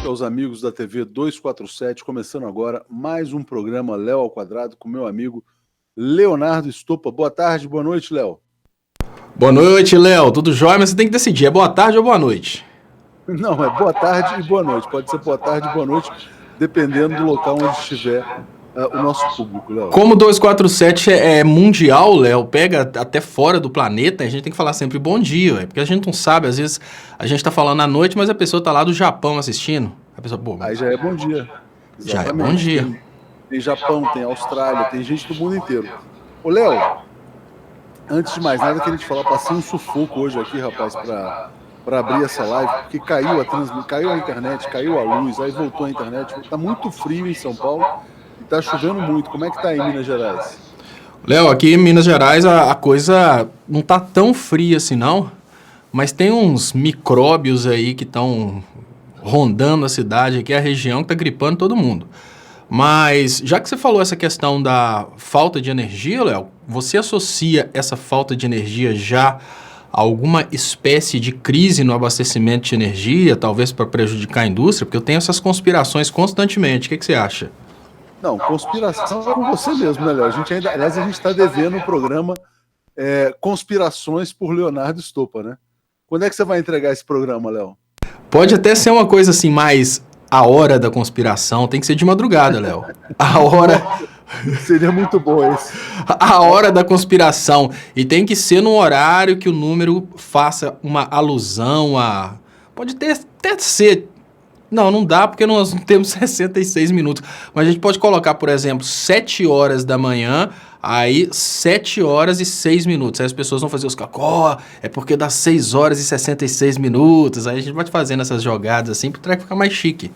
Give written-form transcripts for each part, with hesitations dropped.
aos amigos da TV 247, começando agora mais um programa Léo ao Quadrado com meu amigo Leonardo Estopa. Boa tarde, boa noite, Léo. Boa noite, Léo. Tudo jóia, mas você tem que decidir, é boa tarde ou boa noite? Não, é boa tarde e boa noite. Pode ser boa tarde e boa noite, dependendo do local onde estiver o nosso público, Léo. Como 247 é mundial, Léo, pega até fora do planeta, a gente tem que falar sempre bom dia, porque a gente não sabe, às vezes a gente tá falando à noite, mas a pessoa tá lá do Japão assistindo. A pessoa, pô, aí já é bom dia. Exatamente. Já é bom dia. Tem Japão, tem Austrália, tem gente do mundo inteiro. Ô, Léo, antes de mais nada, queria te falar, passei um sufoco hoje aqui, rapaz, para abrir essa live, porque caiu a internet, caiu a luz, aí voltou a internet. Tá muito frio em São Paulo e tá chovendo muito. Como é que tá aí em Minas Gerais? Léo, aqui em Minas Gerais a coisa não tá tão fria assim não, mas tem uns micróbios aí que estão rondando a cidade aqui, a região, que tá gripando todo mundo. Mas, já que você falou essa questão da falta de energia, Léo, você associa essa falta de energia já a alguma espécie de crise no abastecimento de energia, talvez para prejudicar a indústria? Porque eu tenho essas conspirações constantemente. O que você acha? Não, conspiração é com você mesmo, né, Léo? Aliás, a gente está devendo o programa Conspirações por Leonardo Estopa, né? Quando é que você vai entregar esse programa, Léo? Pode até ser uma coisa assim, mais a hora da conspiração tem que ser de madrugada, Léo. A hora... Seria muito bom esse. A hora da conspiração. E tem que ser num horário que o número faça uma alusão a... Pode até ser... Não dá porque nós não temos 66 minutos. Mas a gente pode colocar, por exemplo, 7 horas da manhã, aí 7 horas e 6 minutos. Aí as pessoas vão fazer os cálculos, é porque dá 6 horas e 66 minutos. Aí a gente vai fazendo essas jogadas assim pro treco ficar mais chique.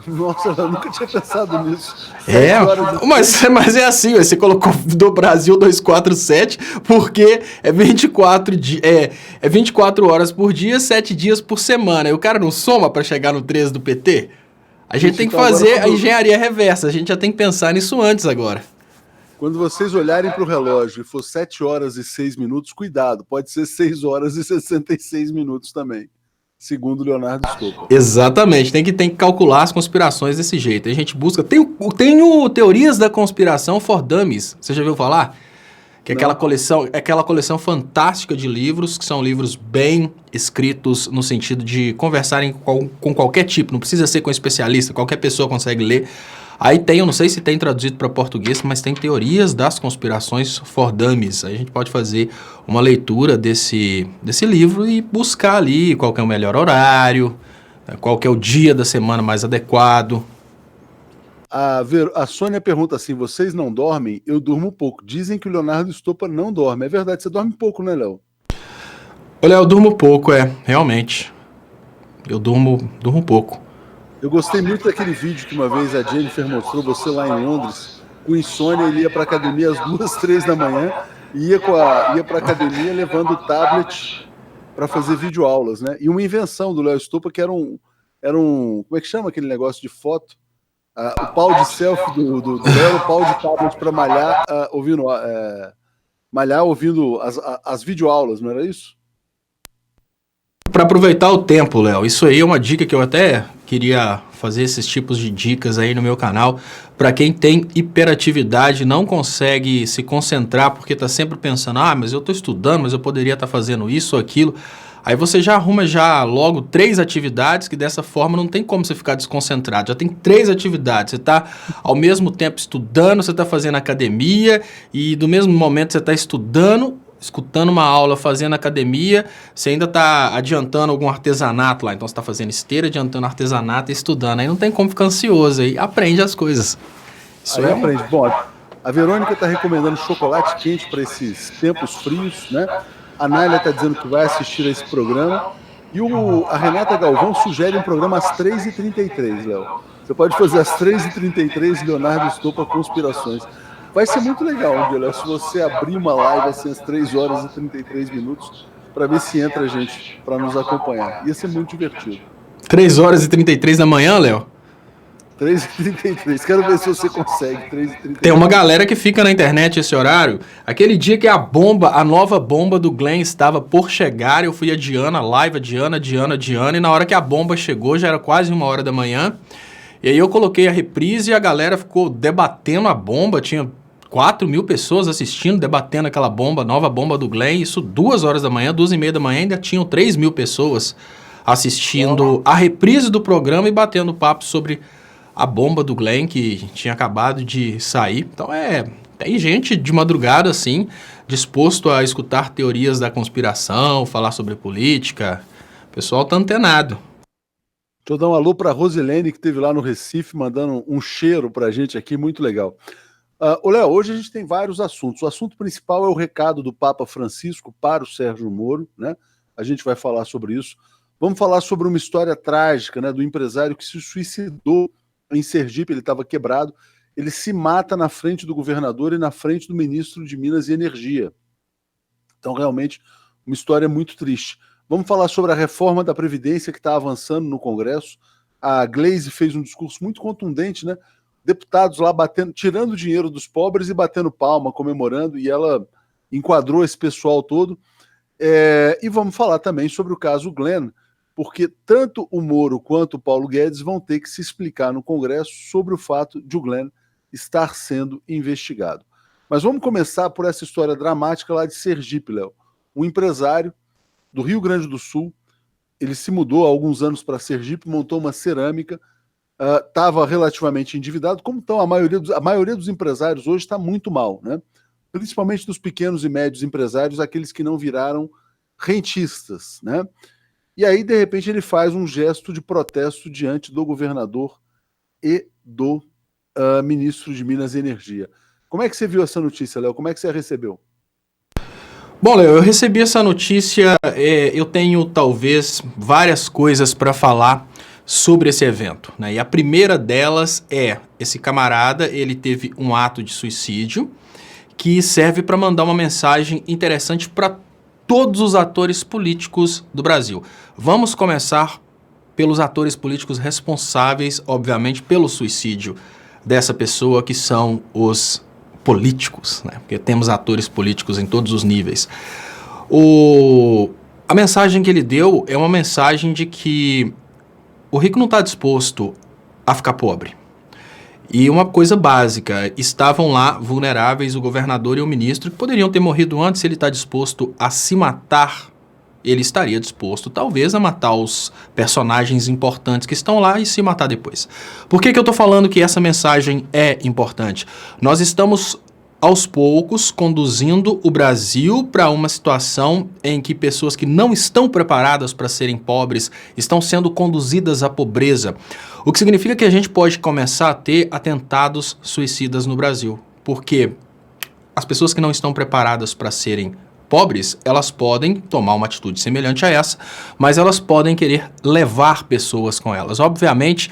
Nossa, eu nunca tinha pensado nisso. Mas é assim, você colocou do Brasil 247 porque é 24 horas por dia, 7 dias por semana. E o cara não soma para chegar no 13 do PT? A gente tem que fazer a engenharia reversa, a gente já tem que pensar nisso antes agora. Quando vocês olharem para o relógio e for 7 horas e 6 minutos, cuidado, pode ser 6 horas e 66 minutos também. Segundo Leonardo Estopa. Exatamente, tem que calcular as conspirações desse jeito. A gente busca... Tem Teorias da Conspiração for Dummies. Você já ouviu falar? Que é aquela coleção fantástica de livros, que são livros bem escritos no sentido de conversarem com qualquer tipo. Não precisa ser com especialista, qualquer pessoa consegue ler. Aí eu não sei se tem traduzido para português, mas tem Teorias das Conspirações for Dummies. Aí a gente pode fazer uma leitura desse livro e buscar ali qual que é o melhor horário, qual que é o dia da semana mais adequado. A Sônia pergunta assim, vocês não dormem? Eu durmo pouco. Dizem que o Leonardo Estopa não dorme. É verdade, você dorme pouco, né, Léo? Olha, eu durmo pouco, realmente. Eu durmo pouco. Eu gostei muito daquele vídeo que uma vez a Jennifer mostrou, você lá em Londres, com insônia, ele ia para academia às 2, 3 da manhã e ia para academia levando o tablet para fazer videoaulas, né? E uma invenção do Léo Estopa que era um... Como é que chama aquele negócio de foto? O pau de selfie do Léo, o pau de tablet para malhar, ouvindo as videoaulas, não era isso? Para aproveitar o tempo, Léo, isso aí é uma dica que eu até queria fazer esses tipos de dicas aí no meu canal. Para quem tem hiperatividade, não consegue se concentrar porque está sempre pensando, mas eu estou estudando, mas eu poderia estar fazendo isso ou aquilo. Aí você já arruma logo 3 atividades, que dessa forma não tem como você ficar desconcentrado. Já tem 3 atividades. Você está ao mesmo tempo estudando, você está fazendo academia e do mesmo momento você está escutando uma aula, fazendo academia, você ainda está adiantando algum artesanato lá. Então você está fazendo esteira, adiantando artesanato e estudando. Aí não tem como ficar ansioso, aí aprende as coisas. Aí aprende. Bom, a Verônica está recomendando chocolate quente para esses tempos frios, né? A Nália está dizendo que vai assistir a esse programa. E a Renata Galvão sugere um programa às 3h33, Léo. Você pode fazer às 3h33, Leonardo Estopa Conspirações. Vai ser muito legal, Léo, se você abrir uma live assim às 3 horas e 33 minutos para ver se entra gente para nos acompanhar. Ia ser muito divertido. 3 horas e 33 da manhã, Léo? 3h33. Quero ver se você consegue. 3h33. Tem uma galera que fica na internet esse horário. Aquele dia que a nova bomba do Glenn estava por chegar, eu fui a Diana, live, Diana, e na hora que a bomba chegou, já era quase 1h da manhã. E aí eu coloquei a reprise e a galera ficou debatendo a bomba, tinha 4.000 pessoas assistindo, debatendo aquela bomba, nova bomba do Glenn, isso 2h da manhã, 2h30 da manhã, ainda tinham 3.000 pessoas assistindo a reprise do programa e batendo papo sobre a bomba do Glenn, que tinha acabado de sair. Então tem gente de madrugada, assim, disposto a escutar teorias da conspiração, falar sobre política. O pessoal tá antenado. Deixa eu dar um alô para Rosilene, que esteve lá no Recife, mandando um cheiro para a gente aqui, muito legal. Léo, hoje a gente tem vários assuntos. O assunto principal é o recado do Papa Francisco para o Sérgio Moro, né? A gente vai falar sobre isso. Vamos falar sobre uma história trágica, né, do empresário que se suicidou em Sergipe. Ele estava quebrado, ele se mata na frente do governador e na frente do ministro de Minas e Energia. Então, realmente, uma história muito triste. Vamos falar sobre a reforma da Previdência que está avançando no Congresso. A Gleisi fez um discurso muito contundente, né? Deputados lá tirando dinheiro dos pobres e batendo palma, comemorando, e ela enquadrou esse pessoal todo. E vamos falar também sobre o caso Glenn, porque tanto o Moro quanto o Paulo Guedes vão ter que se explicar no Congresso sobre o fato de o Glenn estar sendo investigado. Mas vamos começar por essa história dramática lá de Sergipe, Léo. Um empresário do Rio Grande do Sul, ele se mudou há alguns anos para Sergipe, montou uma cerâmica, estava relativamente endividado, como estão a maioria dos empresários hoje está muito mal, né? Principalmente dos pequenos e médios empresários, aqueles que não viraram rentistas, né? E aí, de repente, ele faz um gesto de protesto diante do governador e do ministro de Minas e Energia. Como é que você viu essa notícia, Léo? Como é que você a recebeu? Bom, Léo, eu recebi essa notícia, eu tenho talvez várias coisas para falar sobre esse evento, né? E a primeira delas é, esse camarada, ele teve um ato de suicídio que serve para mandar uma mensagem interessante para todos os atores políticos do Brasil. Vamos começar pelos atores políticos responsáveis, obviamente, pelo suicídio dessa pessoa, que são os políticos, né? Porque temos atores políticos em todos os níveis. A mensagem que ele deu é uma mensagem de que o rico não está disposto a ficar pobre. E uma coisa básica, estavam lá vulneráveis o governador e o ministro, que poderiam ter morrido antes. Se ele está disposto a se matar, ele estaria disposto talvez a matar os personagens importantes que estão lá e se matar depois. Por que eu estou falando que essa mensagem é importante? Nós estamos aos poucos conduzindo o Brasil para uma situação em que pessoas que não estão preparadas para serem pobres estão sendo conduzidas à pobreza. O que significa que a gente pode começar a ter atentados suicidas no Brasil. Porque as pessoas que não estão preparadas para serem pobres, elas podem tomar uma atitude semelhante a essa, mas elas podem querer levar pessoas com elas. Obviamente,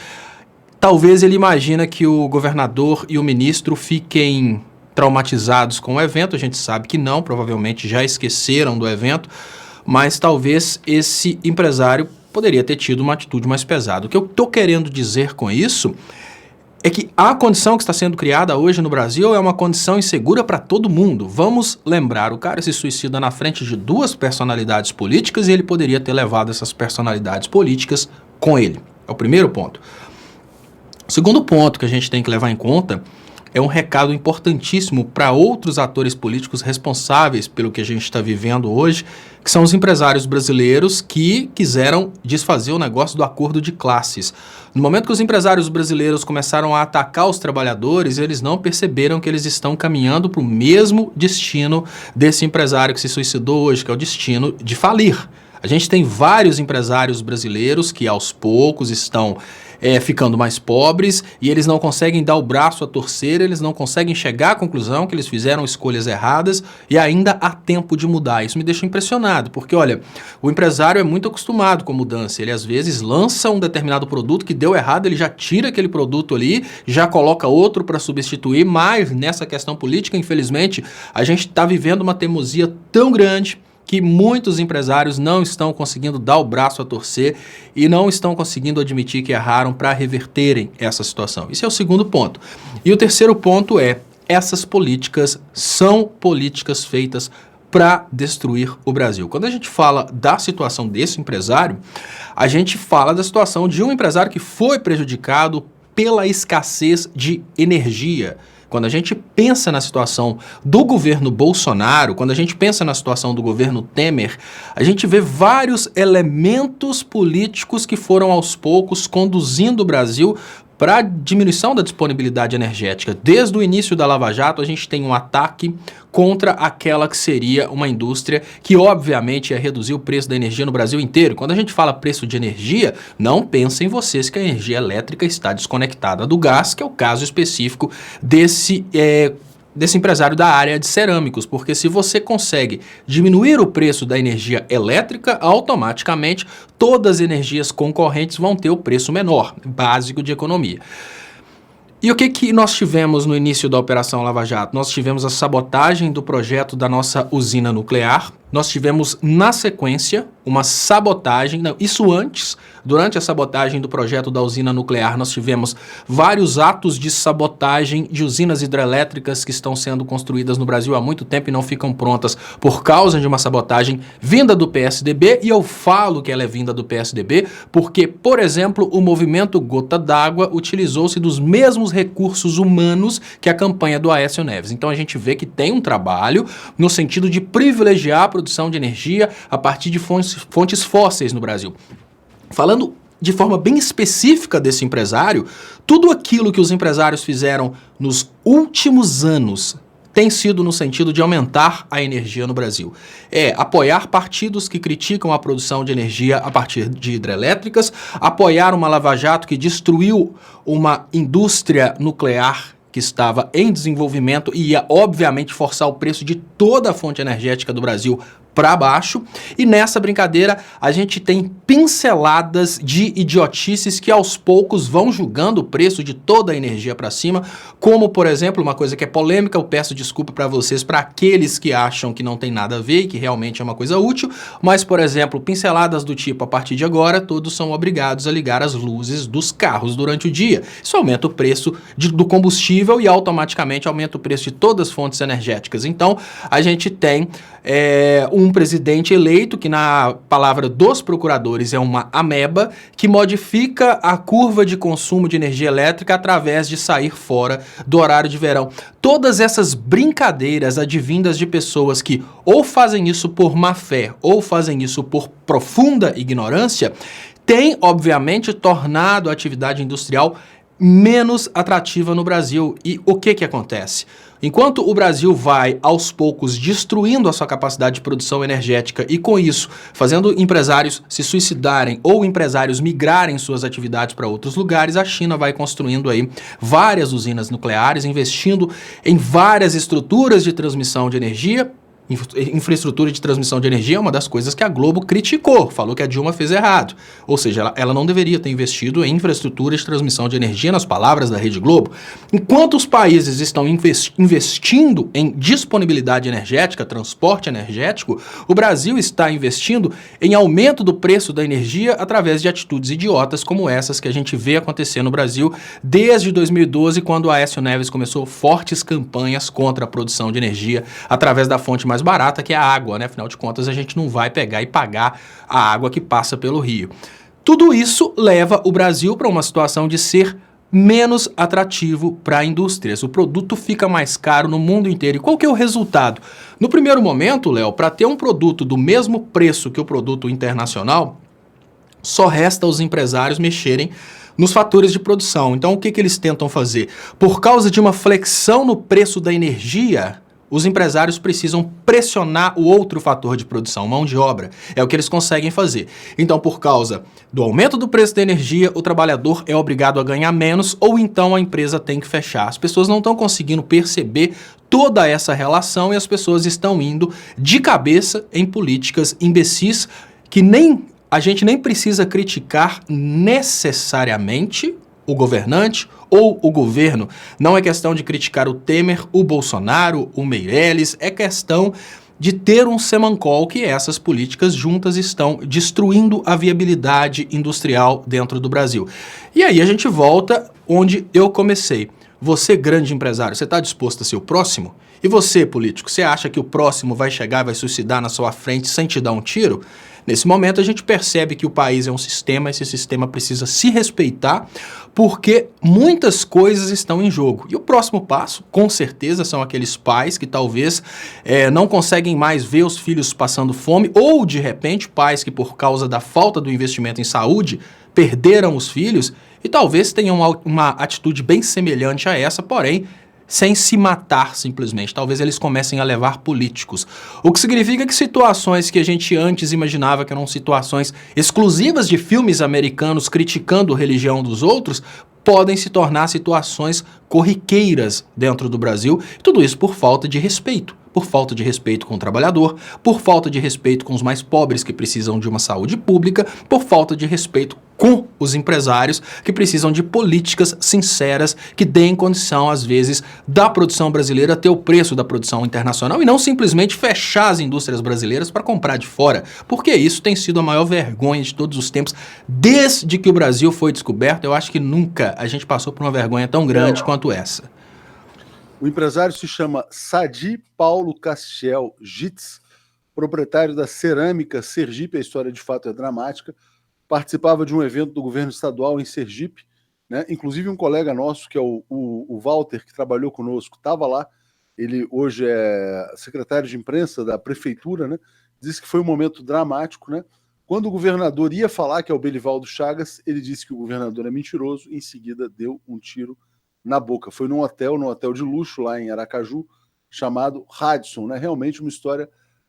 talvez ele imagina que o governador e o ministro fiquem traumatizados com o evento. A gente sabe que não, provavelmente já esqueceram do evento, mas talvez esse empresário poderia ter tido uma atitude mais pesada. O que eu estou querendo dizer com isso é que a condição que está sendo criada hoje no Brasil é uma condição insegura para todo mundo. Vamos lembrar, o cara se suicida na frente de duas personalidades políticas e ele poderia ter levado essas personalidades políticas com ele. É o primeiro ponto. O segundo ponto que a gente tem que levar em conta é um recado importantíssimo para outros atores políticos responsáveis pelo que a gente está vivendo hoje, que são os empresários brasileiros que quiseram desfazer o negócio do acordo de classes. No momento que os empresários brasileiros começaram a atacar os trabalhadores, eles não perceberam que eles estão caminhando para o mesmo destino desse empresário que se suicidou hoje, que é o destino de falir. A gente tem vários empresários brasileiros que aos poucos estão ficando mais pobres e eles não conseguem dar o braço a torcer, eles não conseguem chegar à conclusão que eles fizeram escolhas erradas e ainda há tempo de mudar. Isso me deixa impressionado, porque olha, o empresário é muito acostumado com mudança, ele às vezes lança um determinado produto que deu errado, ele já tira aquele produto ali, já coloca outro para substituir, mas nessa questão política, infelizmente, a gente está vivendo uma teimosia tão grande que muitos empresários não estão conseguindo dar o braço a torcer e não estão conseguindo admitir que erraram para reverterem essa situação. Esse é o segundo ponto. E o terceiro ponto é: essas políticas são políticas feitas para destruir o Brasil. Quando a gente fala da situação desse empresário, a gente fala da situação de um empresário que foi prejudicado pela escassez de energia. Quando a gente pensa na situação do governo Bolsonaro, quando a gente pensa na situação do governo Temer, a gente vê vários elementos políticos que foram aos poucos conduzindo o Brasil para a diminuição da disponibilidade energética. Desde o início da Lava Jato, a gente tem um ataque contra aquela que seria uma indústria que, obviamente, ia reduzir o preço da energia no Brasil inteiro. Quando a gente fala preço de energia, não pensem vocês que a energia elétrica está desconectada do gás, que é o caso específico desse empresário da área de cerâmicos, porque se você consegue diminuir o preço da energia elétrica, automaticamente todas as energias concorrentes vão ter o preço menor, básico de economia. E o que nós tivemos no início da Operação Lava Jato? Nós tivemos a sabotagem do projeto da nossa usina nuclear, nós tivemos na sequência uma sabotagem, não, isso antes, durante a sabotagem do projeto da usina nuclear, nós tivemos vários atos de sabotagem de usinas hidrelétricas que estão sendo construídas no Brasil há muito tempo e não ficam prontas por causa de uma sabotagem vinda do PSDB, e eu falo que ela é vinda do PSDB porque, por exemplo, o movimento Gota d'Água utilizou-se dos mesmos recursos humanos que a campanha do Aécio Neves. Então a gente vê que tem um trabalho no sentido de privilegiar a produção de energia a partir de fontes fósseis no Brasil. Falando de forma bem específica desse empresário, tudo aquilo que os empresários fizeram nos últimos anos tem sido no sentido de aumentar a energia no Brasil. É apoiar partidos que criticam a produção de energia a partir de hidrelétricas, apoiar uma Lava Jato que destruiu uma indústria nuclear que estava em desenvolvimento e ia, obviamente, forçar o preço de toda a fonte energética do Brasil para baixo. E nessa brincadeira a gente tem pinceladas de idiotices que aos poucos vão julgando o preço de toda a energia para cima, como, por exemplo, uma coisa que é polêmica, eu peço desculpa para vocês, para aqueles que acham que não tem nada a ver e que realmente é uma coisa útil, mas, por exemplo, pinceladas do tipo: a partir de agora todos são obrigados a ligar as luzes dos carros durante o dia. Isso aumenta o preço do combustível e automaticamente aumenta o preço de todas as fontes energéticas. Então a gente tem um presidente eleito que, na palavra dos procuradores, é uma ameba que modifica a curva de consumo de energia elétrica através de sair fora do horário de verão. Todas essas brincadeiras advindas de pessoas que ou fazem isso por má fé ou fazem isso por profunda ignorância têm, obviamente, tornado a atividade industrial menos atrativa no Brasil. E o que acontece? Enquanto o Brasil vai, aos poucos, destruindo a sua capacidade de produção energética e, com isso, fazendo empresários se suicidarem ou empresários migrarem suas atividades para outros lugares, a China vai construindo aí várias usinas nucleares, investindo em várias estruturas de transmissão de energia. Infraestrutura de transmissão de energia é uma das coisas que a Globo criticou, falou que a Dilma fez errado. Ou seja, ela não deveria ter investido em infraestrutura de transmissão de energia, nas palavras da Rede Globo. Enquanto os países estão investindo em disponibilidade energética, transporte energético, o Brasil está investindo em aumento do preço da energia através de atitudes idiotas como essas que a gente vê acontecer no Brasil desde 2012, quando o Aécio Neves começou fortes campanhas contra a produção de energia através da fonte mais barata, que é a água, né? Afinal de contas, a gente não vai pegar e pagar a água que passa pelo rio. Tudo isso leva o Brasil para uma situação de ser menos atrativo para indústrias. O produto fica mais caro no mundo inteiro. E qual que é o resultado? No primeiro momento, Léo, para ter um produto do mesmo preço que o produto internacional, só resta aos empresários mexerem nos fatores de produção. Então, o que eles tentam fazer? Por causa de uma flexão no preço da energia, os empresários precisam pressionar o outro fator de produção, mão de obra. É o que eles conseguem fazer. Então, por causa do aumento do preço da energia, o trabalhador é obrigado a ganhar menos ou então a empresa tem que fechar. As pessoas não estão conseguindo perceber toda essa relação e as pessoas estão indo de cabeça em políticas imbecis que a gente nem precisa criticar necessariamente o governante ou o governo. Não é questão de criticar o Temer, o Bolsonaro, o Meirelles, é questão de ter um semancol que essas políticas juntas estão destruindo a viabilidade industrial dentro do Brasil. E aí a gente volta onde eu comecei. Você, grande empresário, você está disposto a ser o próximo? E você, político, você acha que o próximo vai chegar, vai suicidar na sua frente sem te dar um tiro? Nesse momento a gente percebe que o país é um sistema, esse sistema precisa se respeitar, porque muitas coisas estão em jogo. E o próximo passo, com certeza, são aqueles pais que talvez não conseguem mais ver os filhos passando fome, ou de repente pais que por causa da falta do investimento em saúde perderam os filhos e talvez tenham uma atitude bem semelhante a essa, porém sem se matar simplesmente. Talvez eles comecem a levar políticos. O que significa que situações que a gente antes imaginava que eram situações exclusivas de filmes americanos criticando a religião dos outros, podem se tornar situações corriqueiras dentro do Brasil. Tudo isso por falta de respeito. Por falta de respeito com o trabalhador, por falta de respeito com os mais pobres que precisam de uma saúde pública, por falta de respeito com os empresários que precisam de políticas sinceras que deem condição, às vezes, da produção brasileira ter o preço da produção internacional e não simplesmente fechar as indústrias brasileiras para comprar de fora, porque isso tem sido a maior vergonha de todos os tempos. Desde que o Brasil foi descoberto, eu acho que nunca a gente passou por uma vergonha tão grande quanto essa. O empresário se chama Sadi Paulo Castiel Gitz, proprietário da Cerâmica Sergipe, a história de fato é dramática, participava de um evento do governo estadual em Sergipe, né? Inclusive um colega nosso, que é o Walter, que trabalhou conosco, estava lá, ele hoje é secretário de imprensa da prefeitura, né? Disse que foi um momento dramático, né? Quando o governador ia falar, que é o Belivaldo Chagas, ele disse que o governador é mentiroso, e em seguida deu um tiro na boca. Foi num hotel de luxo lá em Aracaju, chamado Radisson, né? Realmente uma história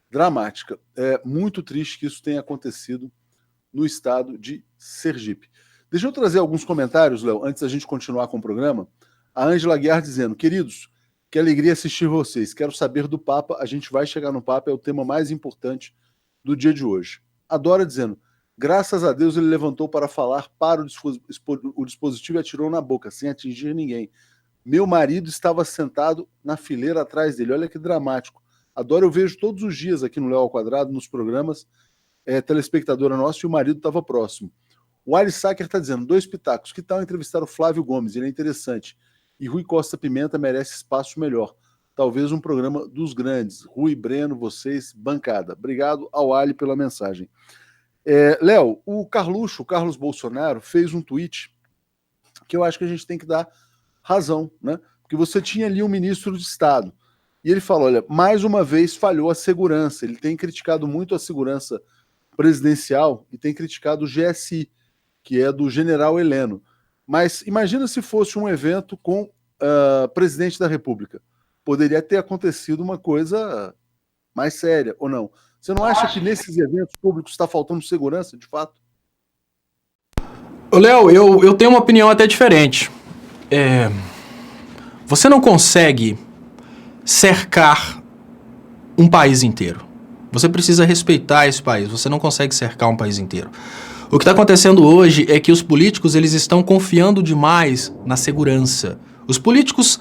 dramática. É muito triste que isso tenha acontecido no estado de Sergipe. Deixa eu trazer alguns comentários, Léo, antes da gente continuar com o programa. A Ângela Guiar dizendo: queridos, que alegria assistir vocês. Quero saber do Papa, a gente vai chegar no Papa, é o tema mais importante do dia de hoje. A Dora dizendo: graças a Deus ele levantou para falar para o dispositivo e atirou na boca, sem atingir ninguém. Meu marido estava sentado na fileira atrás dele. Olha que dramático. Adoro, eu vejo todos os dias aqui no Léo ao Quadrado, nos programas, telespectadora nossa, e o marido estava próximo. O Ali Sacker está dizendo: 2 pitacos. Que tal entrevistar o Flávio Gomes? Ele é interessante. E Rui Costa Pimenta merece espaço melhor. Talvez um programa dos grandes. Rui, Breno, vocês, bancada. Obrigado ao Ali pela mensagem. Léo, o Carlos Bolsonaro, fez um tweet que eu acho que a gente tem que dar razão, né? Porque você tinha ali um ministro de Estado e ele falou: olha, mais uma vez falhou a segurança. Ele tem criticado muito a segurança presidencial e tem criticado o GSI, que é do general Heleno. Mas imagina se fosse um evento com presidente da República. Poderia ter acontecido uma coisa mais séria, ou não? Você não acha que nesses eventos públicos está faltando segurança, de fato? Léo, eu tenho uma opinião até diferente. Você não consegue cercar um país inteiro. Você precisa respeitar esse país. Você não consegue cercar um país inteiro. O que está acontecendo hoje é que os políticos eles estão confiando demais na segurança. Os políticos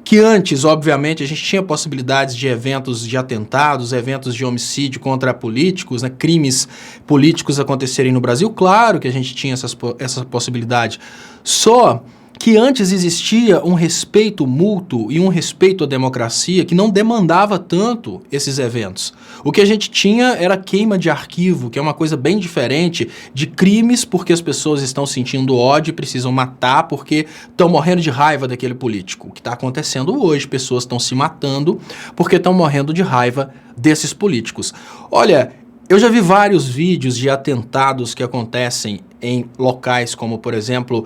que antes, obviamente, a gente tinha possibilidades de eventos de atentados, eventos de homicídio contra políticos, né, crimes políticos acontecerem no Brasil. Claro que a gente tinha essa possibilidade. Só que antes existia um respeito mútuo e um respeito à democracia que não demandava tanto esses eventos. O que a gente tinha era queima de arquivo, que é uma coisa bem diferente de crimes porque as pessoas estão sentindo ódio e precisam matar porque estão morrendo de raiva daquele político. O que está acontecendo hoje, pessoas estão se matando porque estão morrendo de raiva desses políticos. Olha, eu já vi vários vídeos de atentados que acontecem em locais como, por exemplo,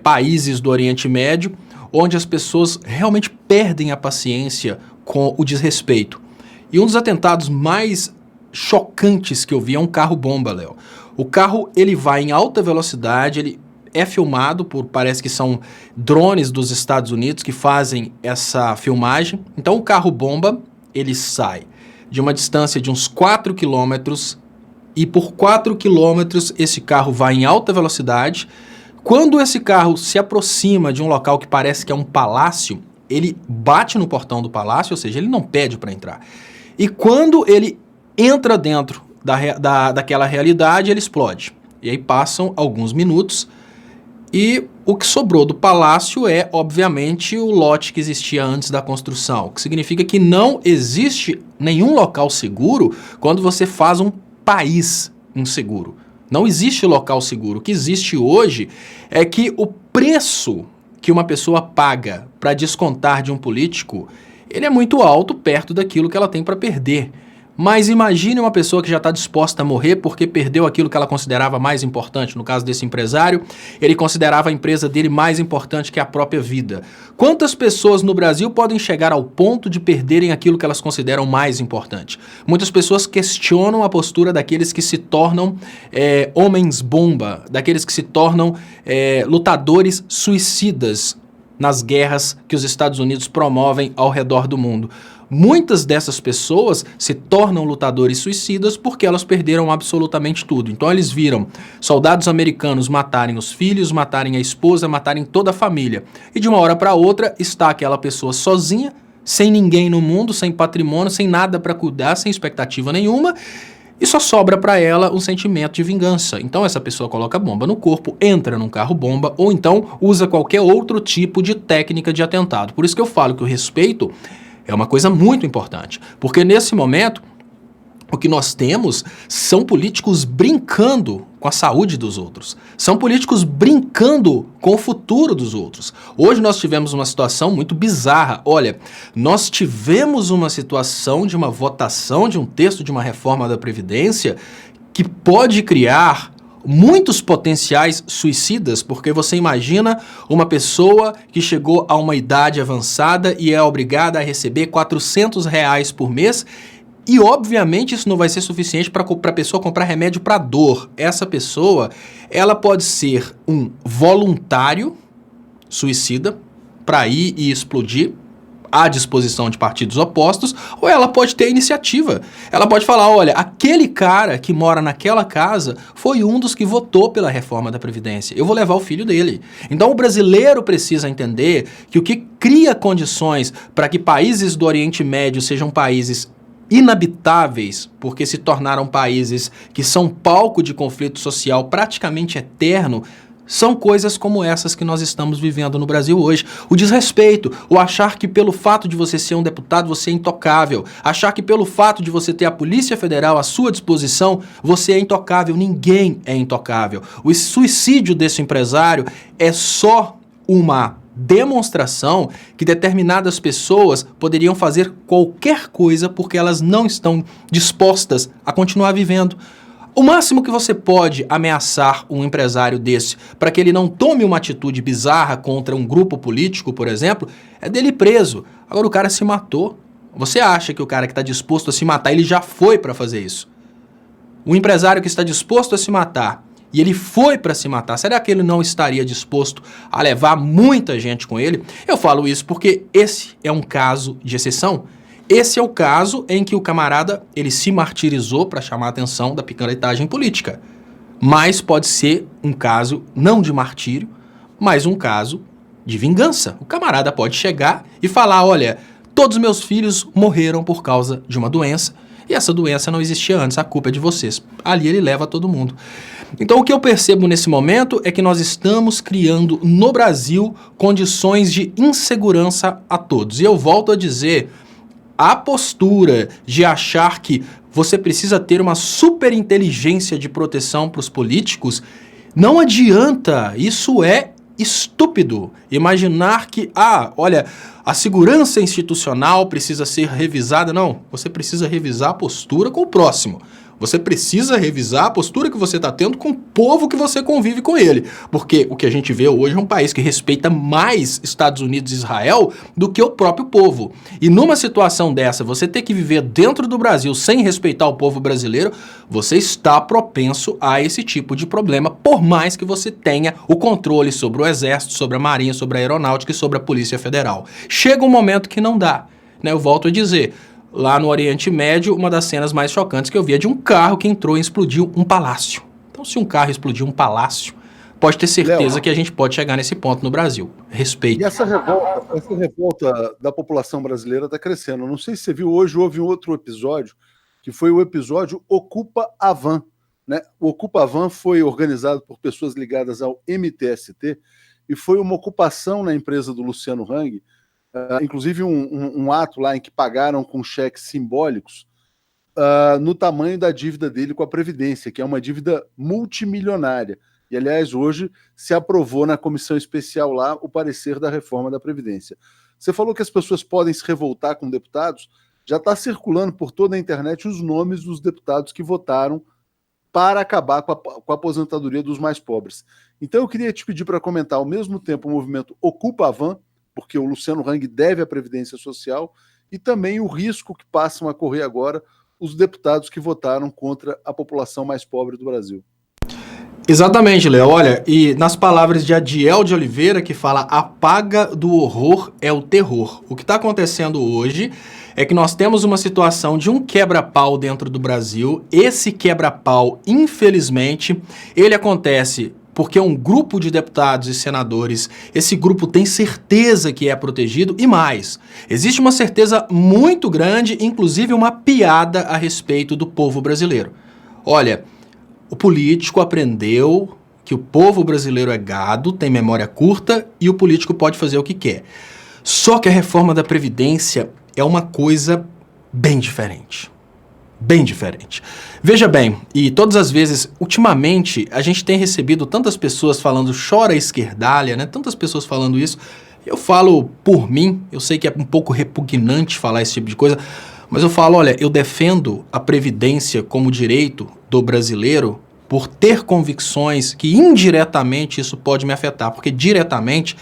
países do Oriente Médio, onde as pessoas realmente perdem a paciência com o desrespeito. E um dos atentados mais chocantes que eu vi é um carro-bomba, Léo. O carro, ele vai em alta velocidade, ele é filmado por, parece que são drones dos Estados Unidos que fazem essa filmagem. Então o carro-bomba, ele sai de uma distância de uns 4 quilômetros e por 4 quilômetros esse carro vai em alta velocidade. Quando esse carro se aproxima de um local que parece que é um palácio, ele bate no portão do palácio, ou seja, ele não pede para entrar. e quando ele entra dentro daquela realidade, ele explode. E aí passam alguns minutos e o que sobrou do palácio é, obviamente, o lote que existia antes da construção, o que significa que não existe nenhum local seguro quando você faz um país inseguro. Não existe local seguro. O que existe hoje é que o preço que uma pessoa paga para descontar de um político, ele é muito alto perto daquilo que ela tem para perder. Mas imagine uma pessoa que já está disposta a morrer porque perdeu aquilo que ela considerava mais importante. No caso desse empresário, ele considerava a empresa dele mais importante que a própria vida. Quantas pessoas no Brasil podem chegar ao ponto de perderem aquilo que elas consideram mais importante? Muitas pessoas questionam a postura daqueles que se tornam homens-bomba, daqueles que se tornam lutadores suicidas nas guerras que os Estados Unidos promovem ao redor do mundo. Muitas dessas pessoas se tornam lutadores suicidas porque elas perderam absolutamente tudo. Então eles viram soldados americanos matarem os filhos, matarem a esposa, matarem toda a família. E de uma hora para outra está aquela pessoa sozinha, sem ninguém no mundo, sem patrimônio, sem nada para cuidar, sem expectativa nenhuma. E só sobra para ela um sentimento de vingança. Então essa pessoa coloca bomba no corpo, entra num carro-bomba ou então usa qualquer outro tipo de técnica de atentado. Por isso que eu falo que o respeito é uma coisa muito importante, porque nesse momento o que nós temos são políticos brincando com a saúde dos outros, são políticos brincando com o futuro dos outros. Hoje nós tivemos uma situação muito bizarra. Olha, nós tivemos uma situação de uma votação de um texto de uma reforma da Previdência que pode criar muitos potenciais suicidas, porque você imagina uma pessoa que chegou a uma idade avançada e é obrigada a receber R$400 por mês e, obviamente, isso não vai ser suficiente para a pessoa comprar remédio para dor. Essa pessoa, ela pode ser um voluntário suicida para ir e explodir à disposição de partidos opostos, ou ela pode ter iniciativa. Ela pode falar, olha, aquele cara que mora naquela casa foi um dos que votou pela reforma da Previdência. Eu vou levar o filho dele. Então o brasileiro precisa entender que o que cria condições para que países do Oriente Médio sejam países inabitáveis, porque se tornaram países que são palco de conflito social praticamente eterno, são coisas como essas que nós estamos vivendo no Brasil hoje. O desrespeito, o achar que pelo fato de você ser um deputado você é intocável, achar que pelo fato de você ter a Polícia Federal à sua disposição, você é intocável. Ninguém é intocável. O suicídio desse empresário é só uma demonstração que determinadas pessoas poderiam fazer qualquer coisa porque elas não estão dispostas a continuar vivendo. O máximo que você pode ameaçar um empresário desse para que ele não tome uma atitude bizarra contra um grupo político, por exemplo, é dele ir preso. Agora o cara se matou. Você acha que o cara que está disposto a se matar, ele já foi para fazer isso? O empresário que está disposto a se matar e ele foi para se matar, será que ele não estaria disposto a levar muita gente com ele? Eu falo isso porque esse é um caso de exceção. Esse é o caso em que o camarada ele se martirizou para chamar a atenção da picaretagem política. Mas pode ser um caso não de martírio, mas um caso de vingança. O camarada pode chegar e falar, olha, todos meus filhos morreram por causa de uma doença e essa doença não existia antes, a culpa é de vocês. Ali ele leva todo mundo. Então o que eu percebo nesse momento é que nós estamos criando no Brasil condições de insegurança a todos. E eu volto a dizer, a postura de achar que você precisa ter uma super inteligência de proteção para os políticos, não adianta, isso é estúpido. Imaginar que, olha, a segurança institucional precisa ser revisada. Não, você precisa revisar a postura com o próximo. Você precisa revisar a postura que você está tendo com o povo que você convive com ele. Porque o que a gente vê hoje é um país que respeita mais Estados Unidos e Israel do que o próprio povo. E numa situação dessa, você ter que viver dentro do Brasil sem respeitar o povo brasileiro, você está propenso a esse tipo de problema, por mais que você tenha o controle sobre o Exército, sobre a Marinha, sobre a Aeronáutica e sobre a Polícia Federal. Chega um momento que não dá, né? Eu volto a dizer, lá no Oriente Médio, uma das cenas mais chocantes que eu vi é de um carro que entrou e explodiu um palácio. Então, se um carro explodiu um palácio, pode ter certeza que a gente pode chegar nesse ponto no Brasil. Respeito. E essa revolta da população brasileira está crescendo. Não sei se você viu, hoje houve um outro episódio, que foi o episódio Ocupa a Van. Né? O Ocupa a Van foi organizado por pessoas ligadas ao MTST e foi uma ocupação na empresa do Luciano Hang, inclusive um ato lá em que pagaram com cheques simbólicos no tamanho da dívida dele com a Previdência, que é uma dívida multimilionária. E, aliás, hoje se aprovou na comissão especial lá o parecer da reforma da Previdência. Você falou que as pessoas podem se revoltar com deputados, já está circulando por toda a internet os nomes dos deputados que votaram para acabar com a aposentadoria dos mais pobres. Então eu queria te pedir para comentar ao mesmo tempo o movimento Ocupa a Van, porque o Luciano Hang deve à Previdência Social, e também o risco que passam a correr agora os deputados que votaram contra a população mais pobre do Brasil. Exatamente, Léo. Olha, e nas palavras de Adiel de Oliveira, que fala: a paga do horror é o terror. O que está acontecendo hoje é que nós temos uma situação de um quebra-pau dentro do Brasil. Esse quebra-pau, infelizmente, ele acontece porque um grupo de deputados e senadores, esse grupo tem certeza que é protegido e mais. Existe uma certeza muito grande, inclusive uma piada a respeito do povo brasileiro. Olha, o político aprendeu que o povo brasileiro é gado, tem memória curta e o político pode fazer o que quer. Só que a reforma da Previdência é uma coisa bem diferente. Bem diferente. Veja bem, e todas as vezes, ultimamente, a gente tem recebido tantas pessoas falando chora esquerdalha, né? Tantas pessoas falando isso. Eu falo por mim, eu sei que é um pouco repugnante falar esse tipo de coisa, mas eu falo, olha, eu defendo a Previdência como direito do brasileiro por ter convicções que indiretamente isso pode me afetar, porque diretamente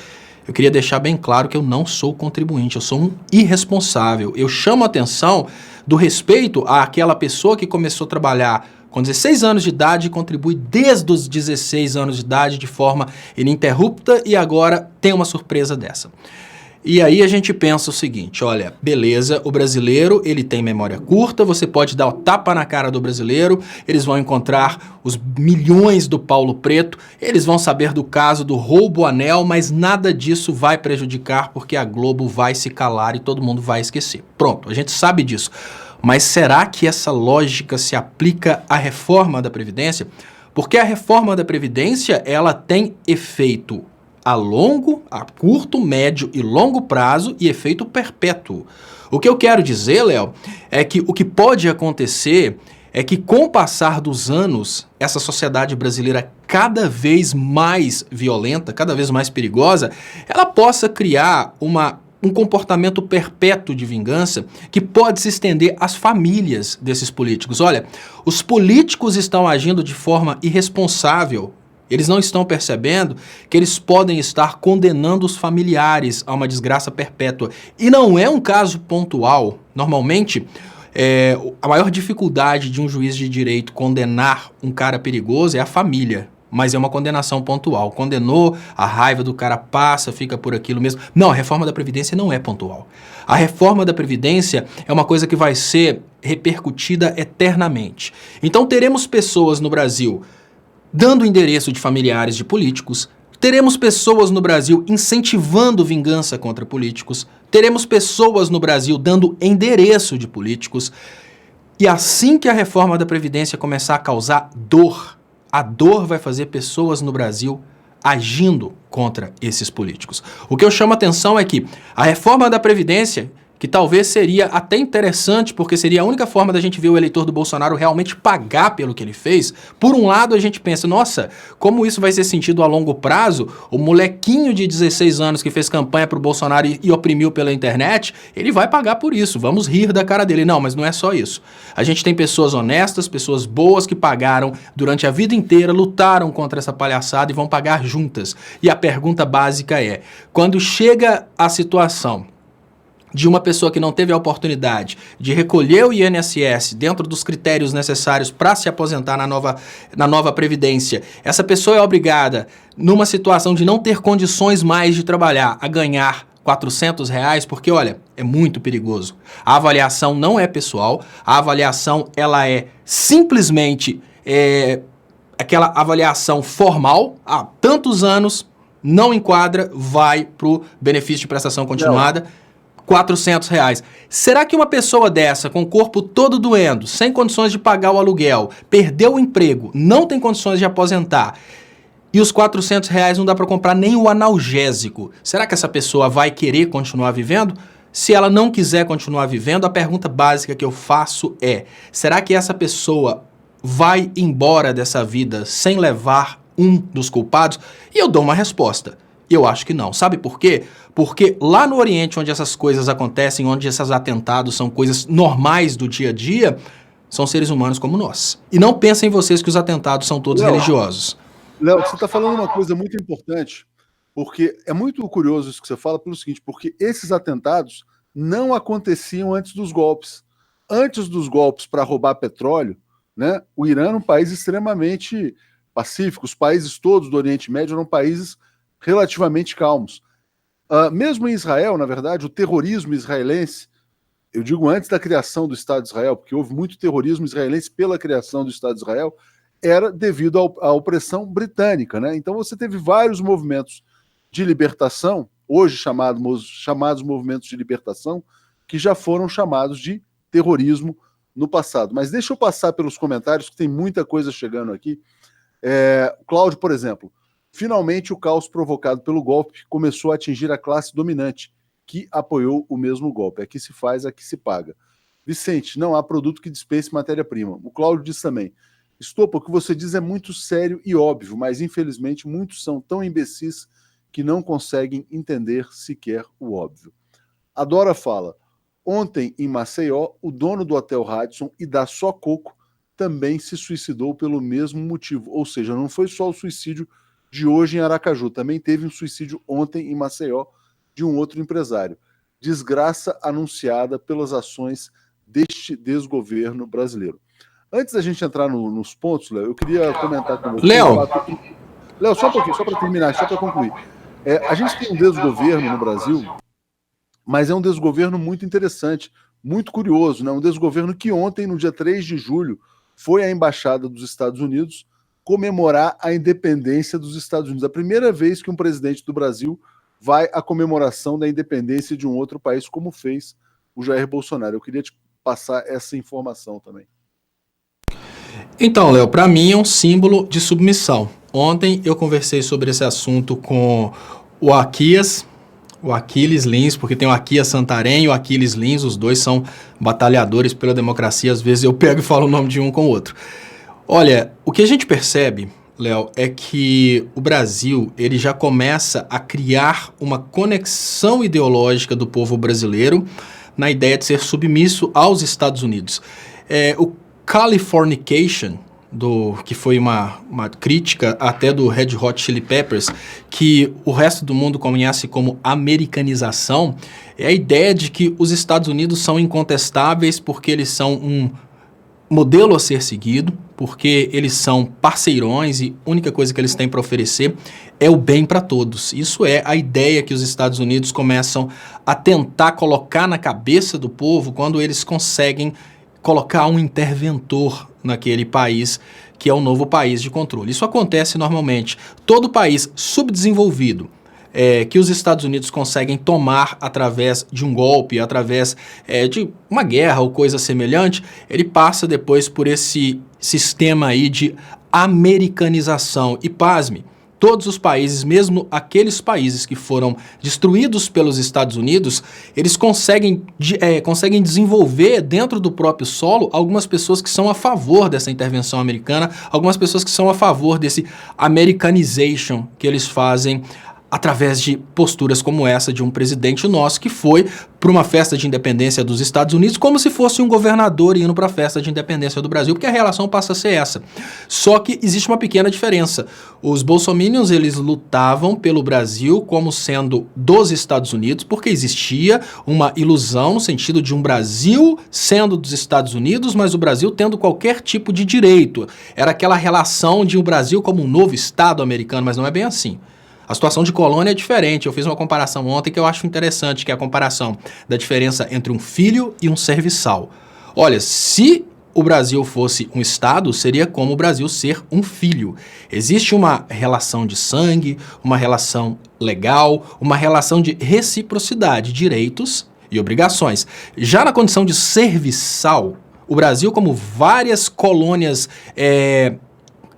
eu queria deixar bem claro que eu não sou contribuinte, eu sou um irresponsável. Eu chamo a atenção do respeito àquela pessoa que começou a trabalhar com 16 anos de idade e contribui desde os 16 anos de idade de forma ininterrupta e agora tem uma surpresa dessa. E aí a gente pensa o seguinte, olha, beleza, o brasileiro, ele tem memória curta, você pode dar o tapa na cara do brasileiro, eles vão encontrar os milhões do Paulo Preto, eles vão saber do caso do roubo anel, mas nada disso vai prejudicar porque a Globo vai se calar e todo mundo vai esquecer. Pronto, a gente sabe disso. Mas será que essa lógica se aplica à reforma da Previdência? Porque a reforma da Previdência, ela tem efeito a curto, médio e longo prazo e efeito perpétuo. O que eu quero dizer, Léo, é que o que pode acontecer é que com o passar dos anos, essa sociedade brasileira cada vez mais violenta, cada vez mais perigosa, ela possa criar um comportamento perpétuo de vingança que pode se estender às famílias desses políticos. Olha, os políticos estão agindo de forma irresponsável. Eles não estão percebendo que eles podem estar condenando os familiares a uma desgraça perpétua. E não é um caso pontual. Normalmente, a maior dificuldade de um juiz de direito condenar um cara perigoso é a família. Mas é uma condenação pontual. Condenou, a raiva do cara passa, fica por aquilo mesmo. Não, a reforma da Previdência não é pontual. A reforma da Previdência é uma coisa que vai ser repercutida eternamente. Então teremos pessoas no Brasil dando endereço de familiares de políticos, teremos pessoas no Brasil incentivando vingança contra políticos, teremos pessoas no Brasil dando endereço de políticos, e assim que a reforma da Previdência começar a causar dor, a dor vai fazer pessoas no Brasil agindo contra esses políticos. O que eu chamo a atenção é que a reforma da Previdência, que talvez seria até interessante, porque seria a única forma da gente ver o eleitor do Bolsonaro realmente pagar pelo que ele fez. Por um lado, a gente pensa, nossa, como isso vai ser sentido a longo prazo? O molequinho de 16 anos que fez campanha para o Bolsonaro e oprimiu pela internet, ele vai pagar por isso, vamos rir da cara dele. Não, mas não é só isso. A gente tem pessoas honestas, pessoas boas que pagaram durante a vida inteira, lutaram contra essa palhaçada e vão pagar juntas. E a pergunta básica é, quando chega a situação de uma pessoa que não teve a oportunidade de recolher o INSS dentro dos critérios necessários para se aposentar na nova Previdência, essa pessoa é obrigada, numa situação de não ter condições mais de trabalhar, a ganhar R$400, porque, olha, é muito perigoso. A avaliação não é pessoal, a avaliação ela é simplesmente aquela avaliação formal, há tantos anos, não enquadra, vai para o benefício de prestação continuada, R$400. Será que uma pessoa dessa, com o corpo todo doendo, sem condições de pagar o aluguel, perdeu o emprego, não tem condições de aposentar, e os R$400 não dá para comprar nem o analgésico, será que essa pessoa vai querer continuar vivendo? Se ela não quiser continuar vivendo, a pergunta básica que eu faço é, será que essa pessoa vai embora dessa vida sem levar um dos culpados? E eu dou uma resposta. Eu acho que não. Sabe por quê? Porque lá no Oriente, onde essas coisas acontecem, onde esses atentados são coisas normais do dia a dia, são seres humanos como nós. E não pensem vocês que os atentados são todos religiosos. Léo, você está falando uma coisa muito importante, porque é muito curioso isso que você fala, pelo seguinte, porque esses atentados não aconteciam antes dos golpes. Antes dos golpes para roubar petróleo, né, o Irã era um país extremamente pacífico, os países todos do Oriente Médio eram países relativamente calmos. Mesmo em Israel, na verdade, o terrorismo israelense, eu digo antes da criação do Estado de Israel, porque houve muito terrorismo israelense pela criação do Estado de Israel, era devido à opressão britânica, né? Então você teve vários movimentos de libertação, hoje chamados movimentos de libertação, que já foram chamados de terrorismo no passado. Mas deixa eu passar pelos comentários, que tem muita coisa chegando aqui. O Cláudio, por exemplo, finalmente o caos provocado pelo golpe começou a atingir a classe dominante, que apoiou o mesmo golpe. Aqui se faz, aqui se paga. Vicente, não há produto que dispense matéria-prima. O Cláudio diz também, Estopa, o que você diz é muito sério e óbvio, mas infelizmente muitos são tão imbecis que não conseguem entender sequer o óbvio. A Dora fala, ontem em Maceió, o dono do Hotel Radisson e da Só Coco também se suicidou pelo mesmo motivo, ou seja, não foi só o suicídio de hoje em Aracaju, também teve um suicídio ontem em Maceió de um outro empresário. Desgraça anunciada pelas ações deste desgoverno brasileiro. Antes da gente entrar nos pontos, Léo, eu queria comentar com você. Léo, só um pouquinho, só para terminar, só para concluir. A gente tem um desgoverno no Brasil, mas é um desgoverno muito interessante, muito curioso, né? Um desgoverno que ontem, no dia 3 de julho, foi à Embaixada dos Estados Unidos comemorar a independência dos Estados Unidos. A primeira vez que um presidente do Brasil vai à comemoração da independência de um outro país, como fez o Jair Bolsonaro. Eu queria te passar essa informação também. Então, Léo, para mim é um símbolo de submissão. Ontem eu conversei sobre esse assunto com o Aquiles Lins, porque tem o Aquias Santarém e o Aquiles Lins, os dois são batalhadores pela democracia, às vezes eu pego e falo o nome de um com o outro. Olha, o que a gente percebe, Léo, é que o Brasil ele já começa a criar uma conexão ideológica do povo brasileiro na ideia de ser submisso aos Estados Unidos. O Californication, que foi uma crítica até do Red Hot Chili Peppers, que o resto do mundo conhece como americanização, é a ideia de que os Estados Unidos são incontestáveis porque eles são um modelo a ser seguido, porque eles são parceirões e a única coisa que eles têm para oferecer é o bem para todos. Isso é a ideia que os Estados Unidos começam a tentar colocar na cabeça do povo quando eles conseguem colocar um interventor naquele país que é o novo país de controle. Isso acontece normalmente. Todo país subdesenvolvido que os Estados Unidos conseguem tomar através de um golpe, através de uma guerra ou coisa semelhante, ele passa depois por esse sistema aí de americanização. E pasme, todos os países, mesmo aqueles países que foram destruídos pelos Estados Unidos, eles conseguem desenvolver dentro do próprio solo algumas pessoas que são a favor dessa intervenção americana, algumas pessoas que são a favor desse Americanization que eles fazem através de posturas como essa de um presidente nosso que foi para uma festa de independência dos Estados Unidos como se fosse um governador indo para a festa de independência do Brasil, porque a relação passa a ser essa. Só que existe uma pequena diferença. Os bolsominions, eles lutavam pelo Brasil como sendo dos Estados Unidos, porque existia uma ilusão no sentido de um Brasil sendo dos Estados Unidos, mas o Brasil tendo qualquer tipo de direito. Era aquela relação de o Brasil como um novo Estado americano, mas não é bem assim. A situação de colônia é diferente. Eu fiz uma comparação ontem que eu acho interessante, que é a comparação da diferença entre um filho e um serviçal. Olha, se o Brasil fosse um Estado, seria como o Brasil ser um filho. Existe uma relação de sangue, uma relação legal, uma relação de reciprocidade, direitos e obrigações. Já na condição de serviçal, o Brasil, como várias colônias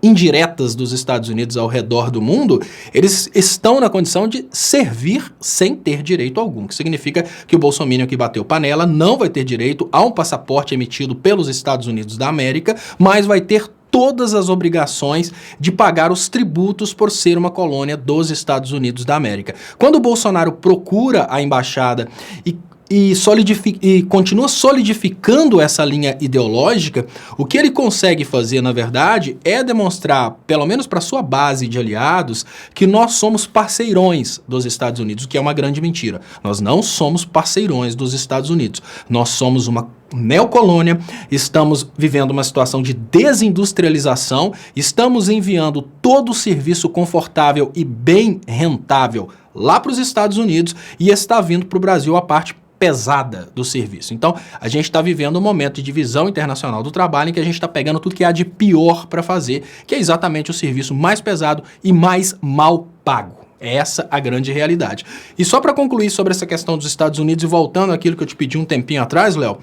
indiretas dos Estados Unidos ao redor do mundo, eles estão na condição de servir sem ter direito algum, que significa que o bolsominion que bateu panela não vai ter direito a um passaporte emitido pelos Estados Unidos da América, mas vai ter todas as obrigações de pagar os tributos por ser uma colônia dos Estados Unidos da América. Quando o Bolsonaro procura a embaixada e continua solidificando essa linha ideológica, o que ele consegue fazer, na verdade, é demonstrar, pelo menos para sua base de aliados, que nós somos parceirões dos Estados Unidos, o que é uma grande mentira. Nós não somos parceirões dos Estados Unidos. Nós somos uma neocolônia, estamos vivendo uma situação de desindustrialização, estamos enviando todo o serviço confortável e bem rentável lá para os Estados Unidos e está vindo para o Brasil a parte pesada do serviço. Então, a gente está vivendo um momento de divisão internacional do trabalho em que a gente está pegando tudo que há de pior para fazer, que é exatamente o serviço mais pesado e mais mal pago. É essa a grande realidade. E só para concluir sobre essa questão dos Estados Unidos e voltando àquilo que eu te pedi um tempinho atrás, Léo,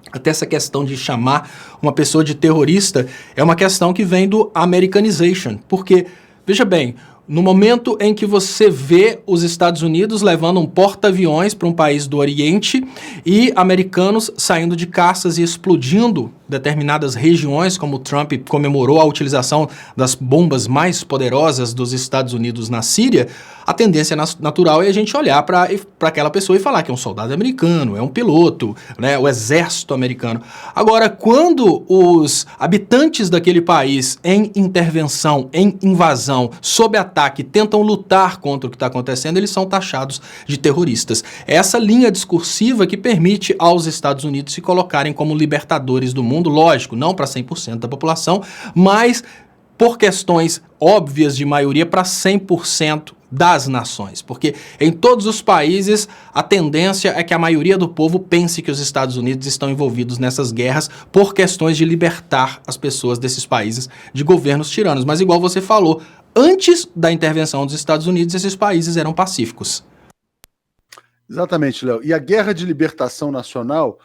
até essa questão de chamar uma pessoa de terrorista é uma questão que vem do Americanization, porque, veja bem, no momento em que você vê os Estados Unidos levando um porta-aviões para um país do Oriente e americanos saindo de caças e explodindo determinadas regiões, como Trump comemorou a utilização das bombas mais poderosas dos Estados Unidos na Síria, a tendência natural é a gente olhar para aquela pessoa e falar que é um soldado americano, é um piloto, né, o exército americano. Agora, quando os habitantes daquele país em intervenção, em invasão, sob ataque, tentam lutar contra o que está acontecendo, eles são taxados de terroristas. É essa linha discursiva que permite aos Estados Unidos se colocarem como libertadores do mundo, lógico, não para 100% da população, mas por questões óbvias de maioria para 100% das nações, porque em todos os países a tendência é que a maioria do povo pense que os Estados Unidos estão envolvidos nessas guerras por questões de libertar as pessoas desses países de governos tiranos. Mas igual você falou, antes da intervenção dos Estados Unidos, esses países eram pacíficos. Exatamente, Léo. E a guerra de libertação nacional,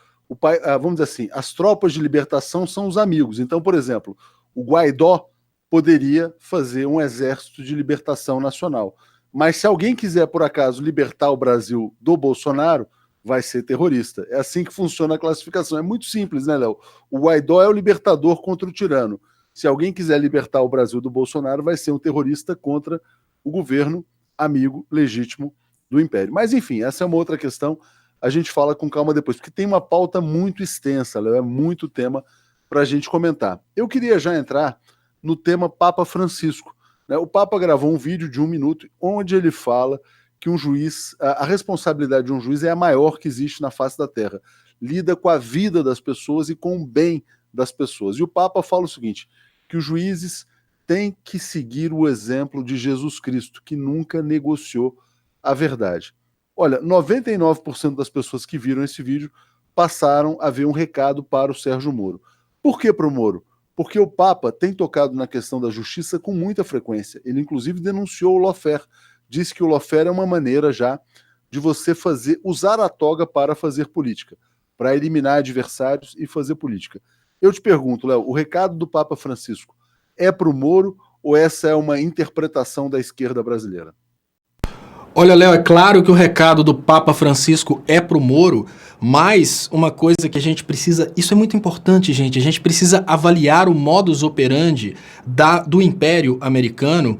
vamos dizer assim, as tropas de libertação são os amigos. Então, por exemplo, o Guaidó poderia fazer um exército de libertação nacional. Mas se alguém quiser, por acaso, libertar o Brasil do Bolsonaro, vai ser terrorista. É assim que funciona a classificação. É muito simples, né, Léo? O Guaidó é o libertador contra o tirano. Se alguém quiser libertar o Brasil do Bolsonaro, vai ser um terrorista contra o governo amigo legítimo do Império. Mas, enfim, essa é uma outra questão. A gente fala com calma depois, porque tem uma pauta muito extensa, Léo, é muito tema para a gente comentar. Eu queria já entrar no tema Papa Francisco. O Papa gravou um vídeo de 1 minuto onde ele fala que um juiz, a responsabilidade de um juiz é a maior que existe na face da Terra. Lida com a vida das pessoas e com o bem das pessoas. E o Papa fala o seguinte, que os juízes têm que seguir o exemplo de Jesus Cristo, que nunca negociou a verdade. Olha, 99% das pessoas que viram esse vídeo passaram a ver um recado para o Sérgio Moro. Por que para o Moro? Porque o Papa tem tocado na questão da justiça com muita frequência. Ele, inclusive, denunciou o lawfare. Disse que o lawfare é uma maneira já de você usar a toga para fazer política, para eliminar adversários e fazer política. Eu te pergunto, Léo, o recado do Papa Francisco é para o Moro ou essa é uma interpretação da esquerda brasileira? Olha, Léo, é claro que o recado do Papa Francisco é pro Moro, mas uma coisa que a gente precisa... Isso é muito importante, gente. A gente precisa avaliar o modus operandi do Império Americano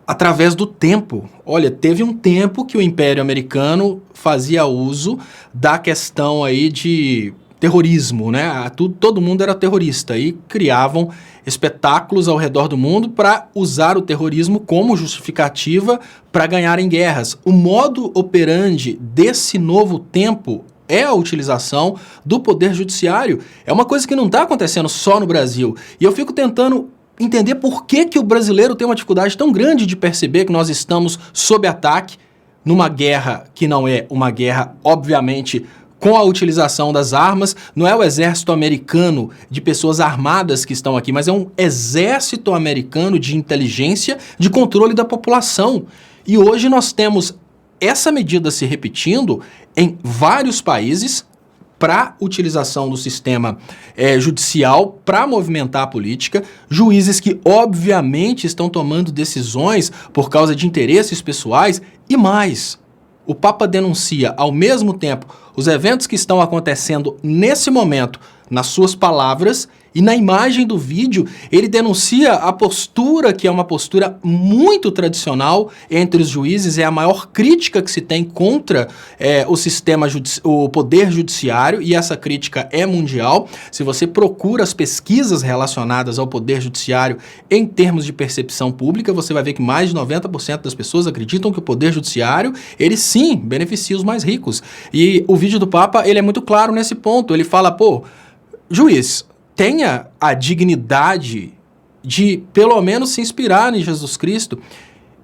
através do tempo. Olha, teve um tempo que o Império Americano fazia uso da questão aí de terrorismo, né? Todo mundo era terrorista e criavam espetáculos ao redor do mundo para usar o terrorismo como justificativa para ganharem guerras. O modo operandi desse novo tempo é a utilização do poder judiciário. É uma coisa que não está acontecendo só no Brasil. E eu fico tentando entender por que o brasileiro tem uma dificuldade tão grande de perceber que nós estamos sob ataque numa guerra que não é uma guerra, obviamente, com a utilização das armas. Não é o exército americano de pessoas armadas que estão aqui, mas é um exército americano de inteligência, de controle da população. E hoje nós temos essa medida se repetindo em vários países para utilização do sistema judicial, para movimentar a política, juízes que obviamente estão tomando decisões por causa de interesses pessoais e mais. O Papa denuncia ao mesmo tempo os eventos que estão acontecendo nesse momento nas suas palavras e na imagem do vídeo ele denuncia a postura que é uma postura muito tradicional entre os juízes, é a maior crítica que se tem contra o sistema, o poder judiciário, e essa crítica é mundial. Se você procura as pesquisas relacionadas ao poder judiciário em termos de percepção pública, você vai ver que mais de 90% das pessoas acreditam que o poder judiciário, ele sim, beneficia os mais ricos. E o vídeo do Papa, ele é muito claro nesse ponto, ele fala, pô, juiz, tenha a dignidade de, pelo menos, se inspirar em Jesus Cristo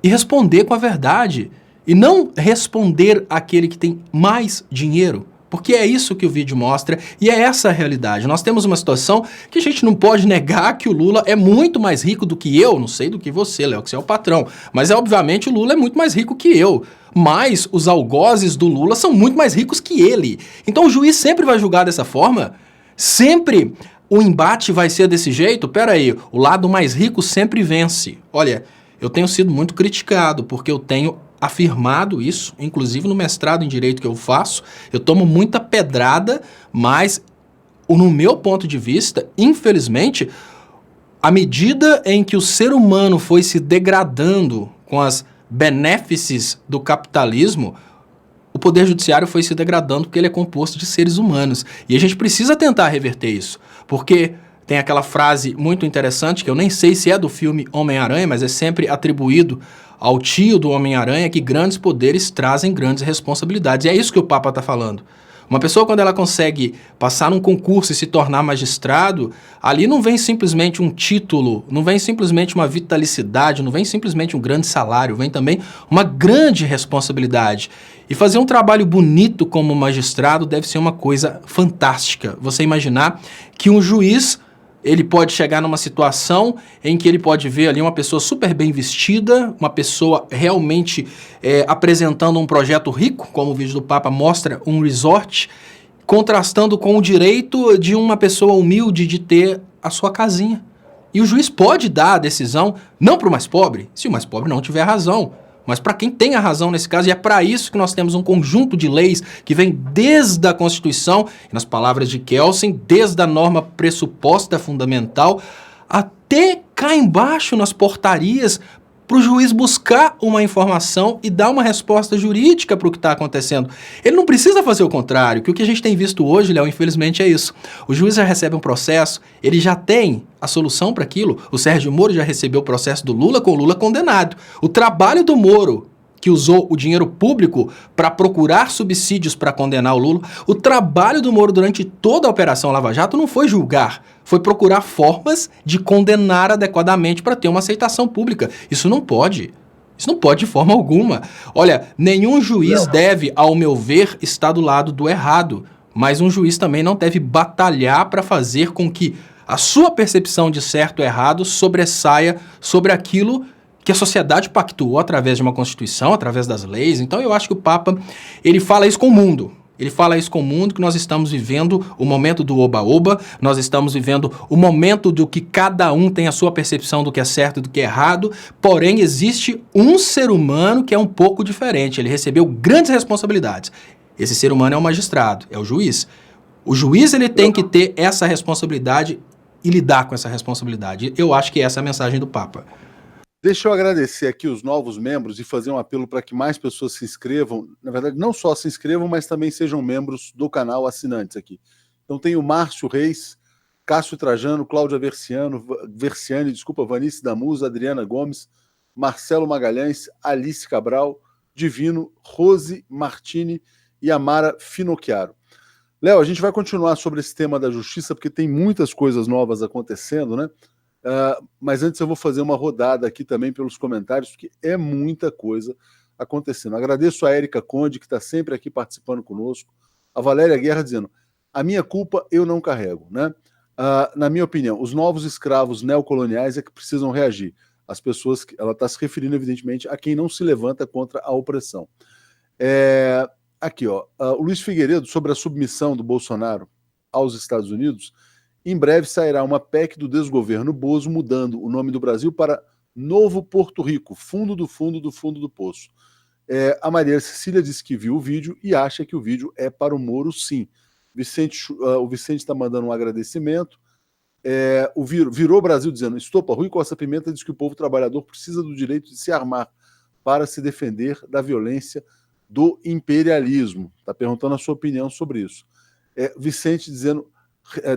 e responder com a verdade. E não responder àquele que tem mais dinheiro. Porque é isso que o vídeo mostra e é essa a realidade. Nós temos uma situação que a gente não pode negar que o Lula é muito mais rico do que eu. Não sei do que você, Léo, que você é o patrão. Mas, obviamente, o Lula é muito mais rico que eu. Mas os algozes do Lula são muito mais ricos que ele. Então o juiz sempre vai julgar dessa forma? Sempre o embate vai ser desse jeito? Pera aí, o lado mais rico sempre vence. Olha, eu tenho sido muito criticado porque eu tenho afirmado isso, inclusive no mestrado em Direito que eu faço, eu tomo muita pedrada, mas no meu ponto de vista, infelizmente, à medida em que o ser humano foi se degradando com as benéfices do capitalismo, o poder judiciário foi se degradando porque ele é composto de seres humanos. E a gente precisa tentar reverter isso, porque tem aquela frase muito interessante, que eu nem sei se é do filme Homem-Aranha, mas é sempre atribuído ao tio do Homem-Aranha, que grandes poderes trazem grandes responsabilidades. E é isso que o Papa está falando. Uma pessoa, quando ela consegue passar num concurso e se tornar magistrado, ali não vem simplesmente um título, não vem simplesmente uma vitalicidade, não vem simplesmente um grande salário, vem também uma grande responsabilidade. E fazer um trabalho bonito como magistrado deve ser uma coisa fantástica. Você imaginar que um juiz, ele pode chegar numa situação em que ele pode ver ali uma pessoa super bem vestida, uma pessoa realmente apresentando um projeto rico, como o vídeo do Papa mostra, um resort, contrastando com o direito de uma pessoa humilde de ter a sua casinha. E o juiz pode dar a decisão, não para o mais pobre, se o mais pobre não tiver razão, mas para quem tem a razão nesse caso, e é para isso que nós temos um conjunto de leis que vem desde a Constituição, e nas palavras de Kelsen, desde a norma pressuposta fundamental, até cá embaixo nas portarias, para o juiz buscar uma informação e dar uma resposta jurídica para o que está acontecendo. Ele não precisa fazer o contrário, que o que a gente tem visto hoje, Léo, infelizmente é isso. O juiz já recebe um processo, ele já tem a solução para aquilo. O Sérgio Moro já recebeu o processo do Lula com o Lula condenado. O trabalho do Moro, que usou o dinheiro público para procurar subsídios para condenar o Lula, o trabalho do Moro durante toda a Operação Lava Jato não foi julgar, foi procurar formas de condenar adequadamente para ter uma aceitação pública. Isso não pode. Isso não pode de forma alguma. Olha, nenhum juiz deve, ao meu ver, estar do lado do errado, mas um juiz também não deve batalhar para fazer com que a sua percepção de certo ou errado sobressaia sobre aquilo que a sociedade pactuou através de uma Constituição, através das leis. Então eu acho que o Papa, ele fala isso com o mundo. Ele fala isso com o mundo, que nós estamos vivendo o momento do oba-oba, nós estamos vivendo o momento do que cada um tem a sua percepção do que é certo e do que é errado, porém existe um ser humano que é um pouco diferente, ele recebeu grandes responsabilidades. Esse ser humano é o magistrado, é o juiz. O juiz ele tem que ter essa responsabilidade e lidar com essa responsabilidade. Eu acho que essa é a mensagem do Papa. Deixa eu agradecer aqui os novos membros e fazer um apelo para que mais pessoas se inscrevam. Na verdade, não só se inscrevam, mas também sejam membros do canal assinantes aqui. Então tem o Márcio Reis, Cássio Trajano, Cláudia Versiani, Vanice Damusa, Adriana Gomes, Marcelo Magalhães, Alice Cabral, Divino, Rose Martini e Amara Finocchiaro. Léo, a gente vai continuar sobre esse tema da justiça, porque tem muitas coisas novas acontecendo, né? Mas antes eu vou fazer uma rodada aqui também pelos comentários, porque é muita coisa acontecendo. Agradeço a Érica Conde, que está sempre aqui participando conosco, A Valéria Guerra dizendo, a minha culpa eu não carrego, né? Na minha opinião, os novos escravos neocoloniais é que precisam reagir. As pessoas, ela está se referindo, evidentemente, a quem não se levanta contra a opressão. Aqui, ó, o Luiz Figueiredo, sobre a submissão do Bolsonaro aos Estados Unidos, em breve sairá uma PEC do desgoverno Bozo, mudando o nome do Brasil para Novo Porto Rico, fundo do fundo do fundo do poço. A Maria Cecília disse que viu o vídeo e acha que o vídeo é para o Moro, sim. O Vicente está mandando um agradecimento. O Virou Brasil dizendo, Estopa, Rui Costa Pimenta diz que o povo trabalhador precisa do direito de se armar para se defender da violência do imperialismo. Está perguntando a sua opinião sobre isso. Vicente dizendo,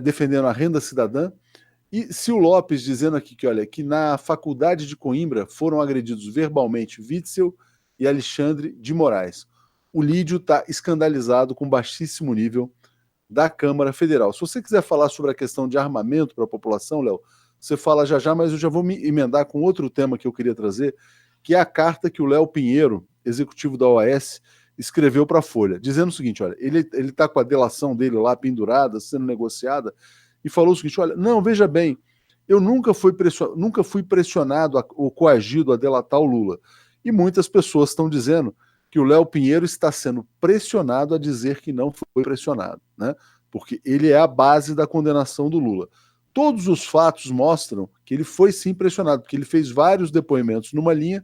defendendo a renda cidadã. E Sil Lopes dizendo aqui que, olha, que na faculdade de Coimbra foram agredidos verbalmente Witzel e Alexandre de Moraes. O Lídio está escandalizado com baixíssimo nível da Câmara Federal. Se você quiser falar sobre a questão de armamento para a população, Léo, você fala já, mas eu já vou me emendar com outro tema que eu queria trazer, que é a carta que o Léo Pinheiro, executivo da OAS, escreveu para a Folha, dizendo o seguinte, olha, ele está com a delação dele lá pendurada, sendo negociada, e falou o seguinte, olha, não, veja bem, eu nunca fui pressionado ou coagido a delatar o Lula. E muitas pessoas estão dizendo que o Léo Pinheiro está sendo pressionado a dizer que não foi pressionado, né? Porque ele é a base da condenação do Lula. Todos os fatos mostram que ele foi sim pressionado, porque ele fez vários depoimentos numa linha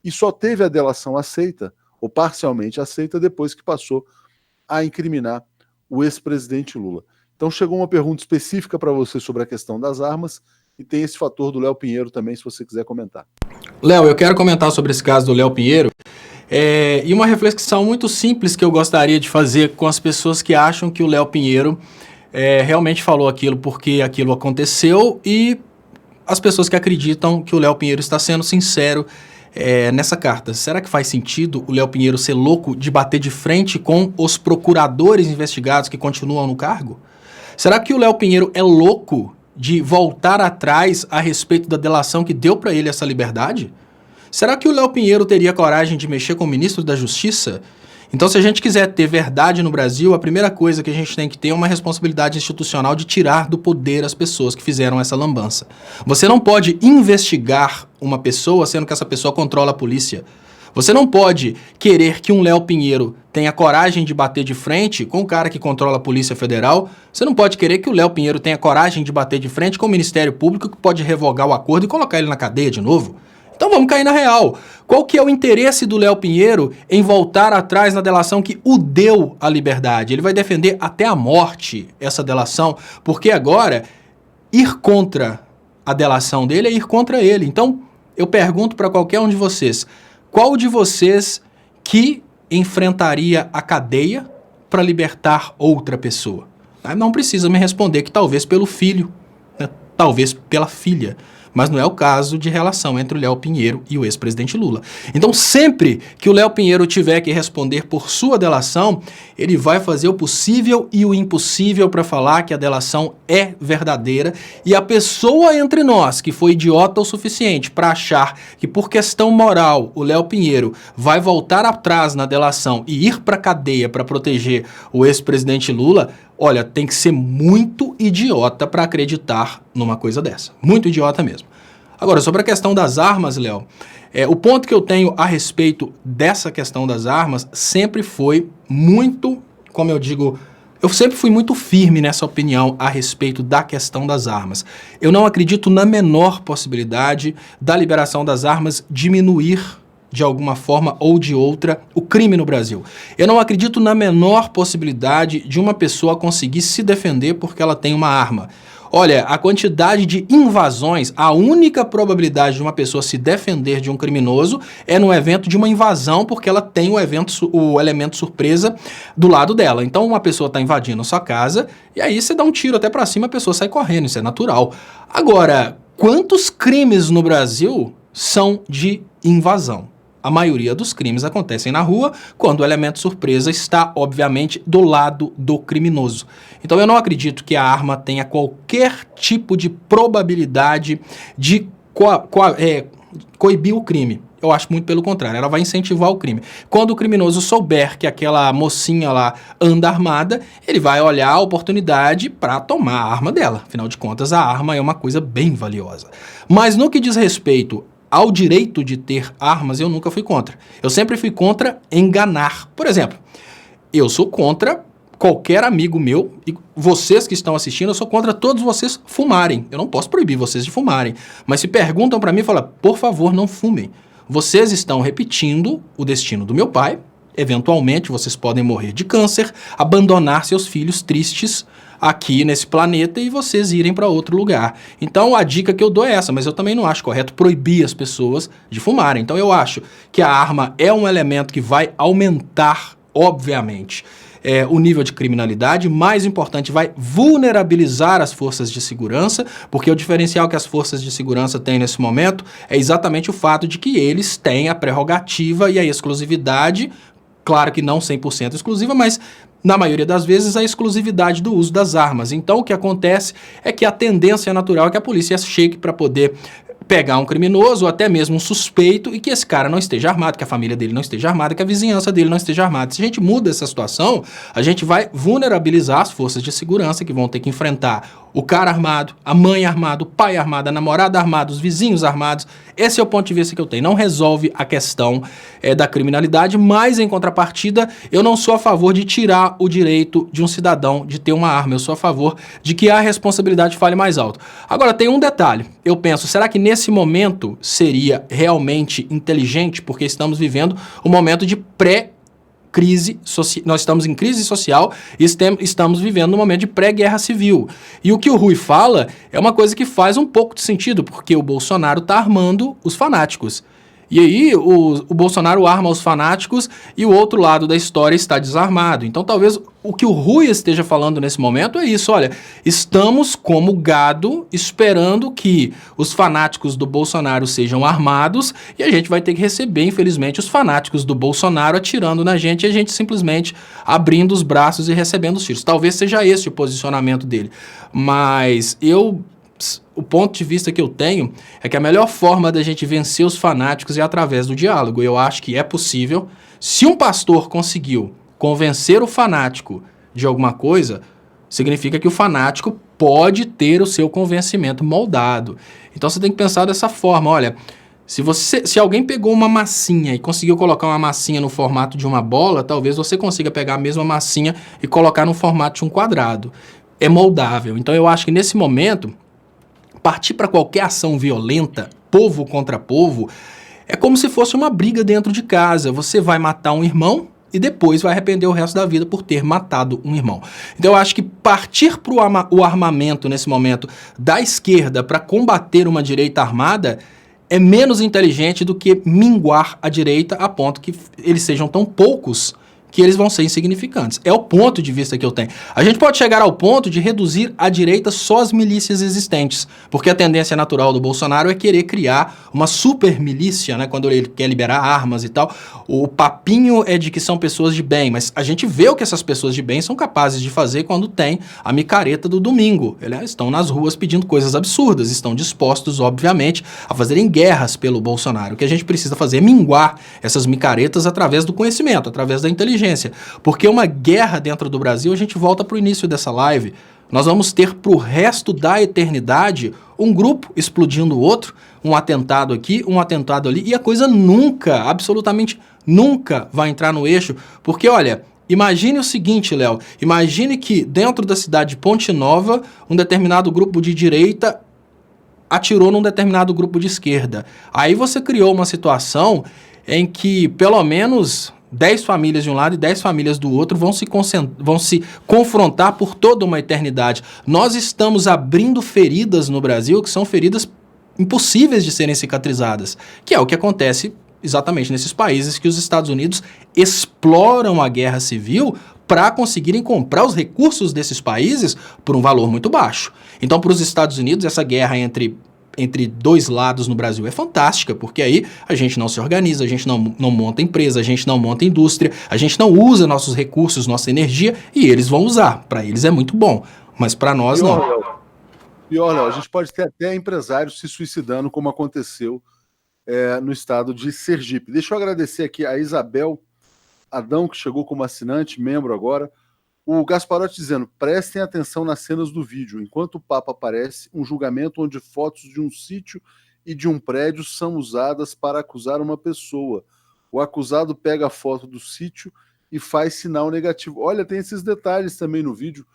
e só teve a delação aceita, ou parcialmente aceita, depois que passou a incriminar o ex-presidente Lula. Então chegou uma pergunta específica para você sobre a questão das armas e tem esse fator do Léo Pinheiro também, se você quiser comentar. Léo, eu quero comentar sobre esse caso do Léo Pinheiro e uma reflexão muito simples que eu gostaria de fazer com as pessoas que acham que o Léo Pinheiro realmente falou aquilo porque aquilo aconteceu e as pessoas que acreditam que o Léo Pinheiro está sendo sincero nessa carta. Será que faz sentido o Léo Pinheiro ser louco de bater de frente com os procuradores investigados que continuam no cargo? Será que o Léo Pinheiro é louco de voltar atrás a respeito da delação que deu para ele essa liberdade? Será que o Léo Pinheiro teria coragem de mexer com o ministro da Justiça? Então, se a gente quiser ter verdade no Brasil, a primeira coisa que a gente tem que ter é uma responsabilidade institucional de tirar do poder as pessoas que fizeram essa lambança. Você não pode investigar uma pessoa sendo que essa pessoa controla a polícia. Você não pode querer que um Léo Pinheiro tenha coragem de bater de frente com o cara que controla a Polícia Federal. Você não pode querer que o Léo Pinheiro tenha coragem de bater de frente com o Ministério Público que pode revogar o acordo e colocar ele na cadeia de novo. Então vamos cair na real. Qual que é o interesse do Léo Pinheiro em voltar atrás na delação que o deu a liberdade? Ele vai defender até a morte essa delação, porque agora ir contra a delação dele é ir contra ele. Então eu pergunto para qualquer um de vocês, qual de vocês que enfrentaria a cadeia para libertar outra pessoa? Não precisa me responder que talvez pelo filho, né? Talvez pela filha. Mas não é o caso de relação entre o Léo Pinheiro e o ex-presidente Lula. Então, sempre que o Léo Pinheiro tiver que responder por sua delação, ele vai fazer o possível e o impossível para falar que a delação é verdadeira. E a pessoa entre nós que foi idiota o suficiente para achar que por questão moral o Léo Pinheiro vai voltar atrás na delação e ir para a cadeia para proteger o ex-presidente Lula, olha, tem que ser muito idiota para acreditar numa coisa dessa. Muito idiota mesmo. Agora, sobre a questão das armas, Léo, o ponto que eu tenho a respeito dessa questão das armas sempre foi muito, como eu digo, eu sempre fui muito firme nessa opinião a respeito da questão das armas. Eu não acredito na menor possibilidade da liberação das armas diminuir de alguma forma ou de outra, o crime no Brasil. Eu não acredito na menor possibilidade de uma pessoa conseguir se defender porque ela tem uma arma. Olha, a quantidade de invasões, a única probabilidade de uma pessoa se defender de um criminoso é no evento de uma invasão, porque ela tem o elemento surpresa do lado dela. Então, uma pessoa está invadindo a sua casa e aí você dá um tiro até para cima, a pessoa sai correndo, isso é natural. Agora, quantos crimes no Brasil são de invasão? A maioria dos crimes acontecem na rua, quando o elemento surpresa está, obviamente, do lado do criminoso. Então eu não acredito que a arma tenha qualquer tipo de probabilidade de coibir o crime. Eu acho muito pelo contrário, ela vai incentivar o crime. Quando o criminoso souber que aquela mocinha lá anda armada, ele vai olhar a oportunidade para tomar a arma dela. Afinal de contas, a arma é uma coisa bem valiosa. Mas no que diz respeito ao direito de ter armas, eu nunca fui contra. Eu sempre fui contra enganar. Por exemplo, eu sou contra qualquer amigo meu, e vocês que estão assistindo, eu sou contra todos vocês fumarem. Eu não posso proibir vocês de fumarem. Mas se perguntam para mim, falam, por favor, não fumem. Vocês estão repetindo o destino do meu pai. Eventualmente, vocês podem morrer de câncer, abandonar seus filhos tristes aqui nesse planeta e vocês irem para outro lugar. Então, a dica que eu dou é essa, mas eu também não acho correto proibir as pessoas de fumarem. Então, eu acho que a arma é um elemento que vai aumentar, obviamente, o nível de criminalidade. Mais importante, vai vulnerabilizar as forças de segurança, porque o diferencial que as forças de segurança têm nesse momento é exatamente o fato de que eles têm a prerrogativa e a exclusividade, claro que não 100% exclusiva, mas na maioria das vezes a exclusividade do uso das armas. Então o que acontece é que a tendência natural é que a polícia chegue para poder pegar um criminoso ou até mesmo um suspeito e que esse cara não esteja armado, que a família dele não esteja armada, que a vizinhança dele não esteja armada. Se a gente muda essa situação, a gente vai vulnerabilizar as forças de segurança que vão ter que enfrentar o cara armado, a mãe armada, o pai armado, a namorada armada, os vizinhos armados. Esse é o ponto de vista que eu tenho. Não resolve a questão da criminalidade, mas em contrapartida, eu não sou a favor de tirar o direito de um cidadão de ter uma arma. Eu sou a favor de que a responsabilidade fale mais alto. Agora, tem um detalhe. Eu penso, será que nesse momento seria realmente inteligente? Porque estamos vivendo um momento de crise social, nós estamos em crise social e estamos vivendo um momento de pré-guerra civil. E o que o Rui fala é uma coisa que faz um pouco de sentido, porque o Bolsonaro está armando os fanáticos. E aí o Bolsonaro arma os fanáticos e o outro lado da história está desarmado. Então talvez o que o Rui esteja falando nesse momento é isso, olha, estamos como gado esperando que os fanáticos do Bolsonaro sejam armados e a gente vai ter que receber, infelizmente, os fanáticos do Bolsonaro atirando na gente e a gente simplesmente abrindo os braços e recebendo os tiros. Talvez seja esse o posicionamento dele, mas o ponto de vista que eu tenho é que a melhor forma da gente vencer os fanáticos é através do diálogo. Eu acho que é possível. Se um pastor conseguiu convencer o fanático de alguma coisa, significa que o fanático pode ter o seu convencimento moldado. Então você tem que pensar dessa forma, olha, se alguém pegou uma massinha e conseguiu colocar uma massinha no formato de uma bola, talvez você consiga pegar a mesma massinha e colocar no formato de um quadrado. É moldável. Então eu acho que nesse momento partir para qualquer ação violenta, povo contra povo, é como se fosse uma briga dentro de casa. Você vai matar um irmão e depois vai arrepender o resto da vida por ter matado um irmão. Então eu acho que partir para o armamento nesse momento da esquerda para combater uma direita armada é menos inteligente do que minguar a direita a ponto que eles sejam tão poucos que eles vão ser insignificantes. É o ponto de vista que eu tenho. A gente pode chegar ao ponto de reduzir à direita só as milícias existentes, porque a tendência natural do Bolsonaro é querer criar uma super milícia, né, quando ele quer liberar armas e tal. O papinho é de que são pessoas de bem, mas a gente vê o que essas pessoas de bem são capazes de fazer quando tem a micareta do domingo. Eles estão nas ruas pedindo coisas absurdas, estão dispostos, obviamente, a fazerem guerras pelo Bolsonaro. O que a gente precisa fazer é minguar essas micaretas através do conhecimento, através da inteligência. Porque uma guerra dentro do Brasil, a gente volta para o início dessa live, nós vamos ter para o resto da eternidade um grupo explodindo o outro, um atentado aqui, um atentado ali, e a coisa nunca, absolutamente nunca vai entrar no eixo, porque olha, imagine o seguinte, Léo, imagine que dentro da cidade de Ponte Nova, um determinado grupo de direita atirou num determinado grupo de esquerda. Aí você criou uma situação em que pelo menos 10 famílias de um lado e 10 famílias do outro vão se confrontar por toda uma eternidade. Nós estamos abrindo feridas no Brasil que são feridas impossíveis de serem cicatrizadas, que é o que acontece exatamente nesses países que os Estados Unidos exploram a guerra civil para conseguirem comprar os recursos desses países por um valor muito baixo. Então, para os Estados Unidos, essa guerra entre dois lados no Brasil é fantástica, porque aí a gente não se organiza, a gente não monta empresa, a gente não monta indústria, a gente não usa nossos recursos, nossa energia, e eles vão usar. Para eles é muito bom, mas para nós não. Pior, Léo, a gente pode ter até empresários se suicidando, como aconteceu no estado de Sergipe. Deixa eu agradecer aqui a Isabel Adão, que chegou como assinante, membro agora. O Gasparotti dizendo, prestem atenção nas cenas do vídeo. Enquanto o Papa aparece, um julgamento onde fotos de um sítio e de um prédio são usadas para acusar uma pessoa. O acusado pega a foto do sítio e faz sinal negativo. Olha, tem esses detalhes também no vídeo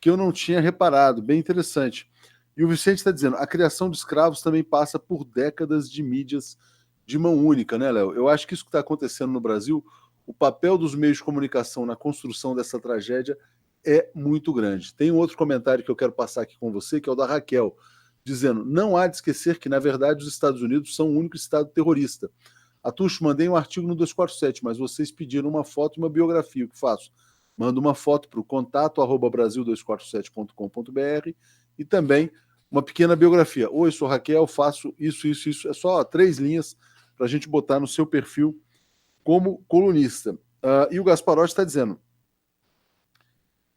que eu não tinha reparado, bem interessante. E o Vicente está dizendo, a criação de escravos também passa por décadas de mídias de mão única, né, Léo? Eu acho que isso que está acontecendo no Brasil, o papel dos meios de comunicação na construção dessa tragédia é muito grande. Tem um outro comentário que eu quero passar aqui com você, que é o da Raquel, dizendo, não há de esquecer que, na verdade, os Estados Unidos são o único estado terrorista. Atucho, mandei um artigo no 247, mas vocês pediram uma foto e uma biografia. O que faço? Mando uma foto para o contato@brasil247.com.br e também uma pequena biografia. Oi, sou Raquel, faço isso. É só 3 linhas para a gente botar no seu perfil como colunista. E o Gasparotti está dizendo,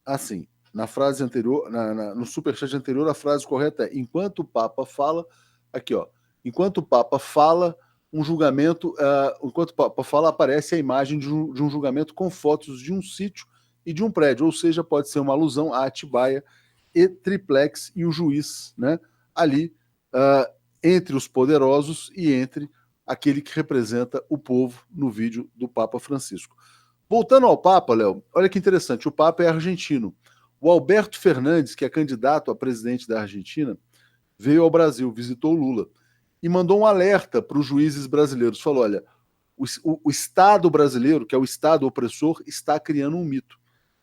assim, na frase anterior, no superchat anterior, a frase correta é, enquanto o Papa fala, aqui ó, enquanto o Papa fala, um julgamento, enquanto o Papa fala, aparece a imagem de um julgamento com fotos de um sítio e de um prédio, ou seja, pode ser uma alusão a Atibaia e Triplex e o juiz, né, ali entre os poderosos e entre aquele que representa o povo no vídeo do Papa Francisco. Voltando ao Papa, Léo, olha que interessante, o Papa é argentino. O Alberto Fernandes, que é candidato a presidente da Argentina, veio ao Brasil, visitou Lula e mandou um alerta para os juízes brasileiros. Falou, olha, o Estado brasileiro, que é o Estado opressor, está criando um mito.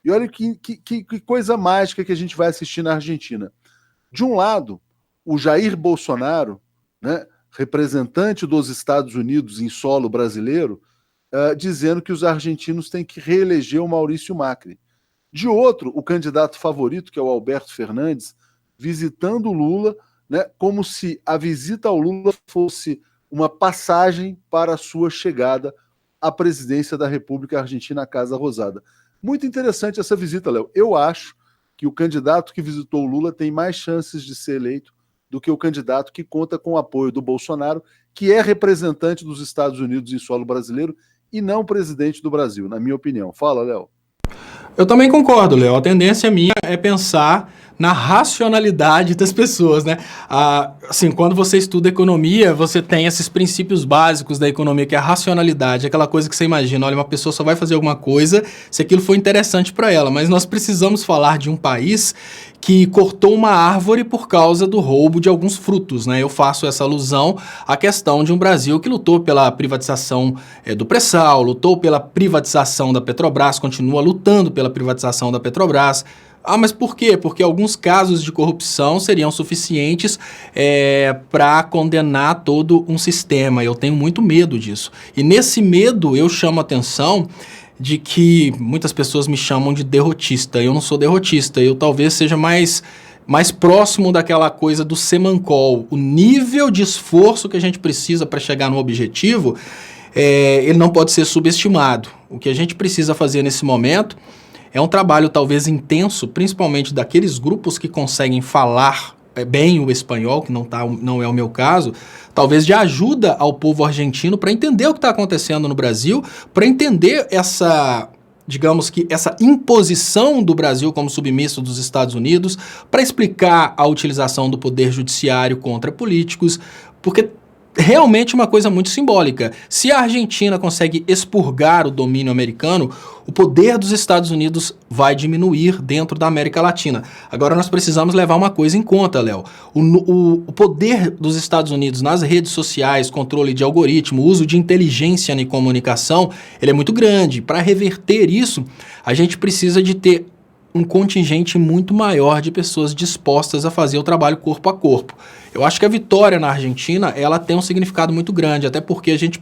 E olha que coisa mágica que a gente vai assistir na Argentina. De um lado, o Jair Bolsonaro, né, representante dos Estados Unidos em solo brasileiro, dizendo que os argentinos têm que reeleger o Maurício Macri. De outro, o candidato favorito, que é o Alberto Fernandes, visitando o Lula, né, como se a visita ao Lula fosse uma passagem para a sua chegada à presidência da República Argentina, à Casa Rosada. Muito interessante essa visita, Léo. Eu acho que o candidato que visitou o Lula tem mais chances de ser eleito do que o candidato que conta com o apoio do Bolsonaro, que é representante dos Estados Unidos em solo brasileiro e não presidente do Brasil, na minha opinião. Fala, Léo. Eu também concordo, Léo. A tendência minha é pensar na racionalidade das pessoas, né? Assim, quando você estuda economia, você tem esses princípios básicos da economia, que é a racionalidade, aquela coisa que você imagina, olha, uma pessoa só vai fazer alguma coisa se aquilo for interessante para ela, mas nós precisamos falar de um país que cortou uma árvore por causa do roubo de alguns frutos, né? Eu faço essa alusão à questão de um Brasil que lutou pela privatização do pré-sal, lutou pela privatização da Petrobras, continua lutando pela privatização da Petrobras. Mas por quê? Porque alguns casos de corrupção seriam suficientes para condenar todo um sistema. Eu tenho muito medo disso. E nesse medo eu chamo a atenção de que muitas pessoas me chamam de derrotista. Eu não sou derrotista, eu talvez seja mais próximo daquela coisa do semancol. O nível de esforço que a gente precisa para chegar no objetivo, ele não pode ser subestimado. O que a gente precisa fazer nesse momento é um trabalho talvez intenso, principalmente daqueles grupos que conseguem falar bem o espanhol, que não é o meu caso, talvez de ajuda ao povo argentino para entender o que está acontecendo no Brasil, para entender essa imposição do Brasil como submisso dos Estados Unidos, para explicar a utilização do poder judiciário contra políticos, porque realmente uma coisa muito simbólica. Se a Argentina consegue expurgar o domínio americano, o poder dos Estados Unidos vai diminuir dentro da América Latina. Agora nós precisamos levar uma coisa em conta, Léo. O poder dos Estados Unidos nas redes sociais, controle de algoritmo, uso de inteligência em comunicação, ele é muito grande. Para reverter isso, a gente precisa de ter um contingente muito maior de pessoas dispostas a fazer o trabalho corpo a corpo. Eu acho que a vitória na Argentina, ela tem um significado muito grande, até porque a gente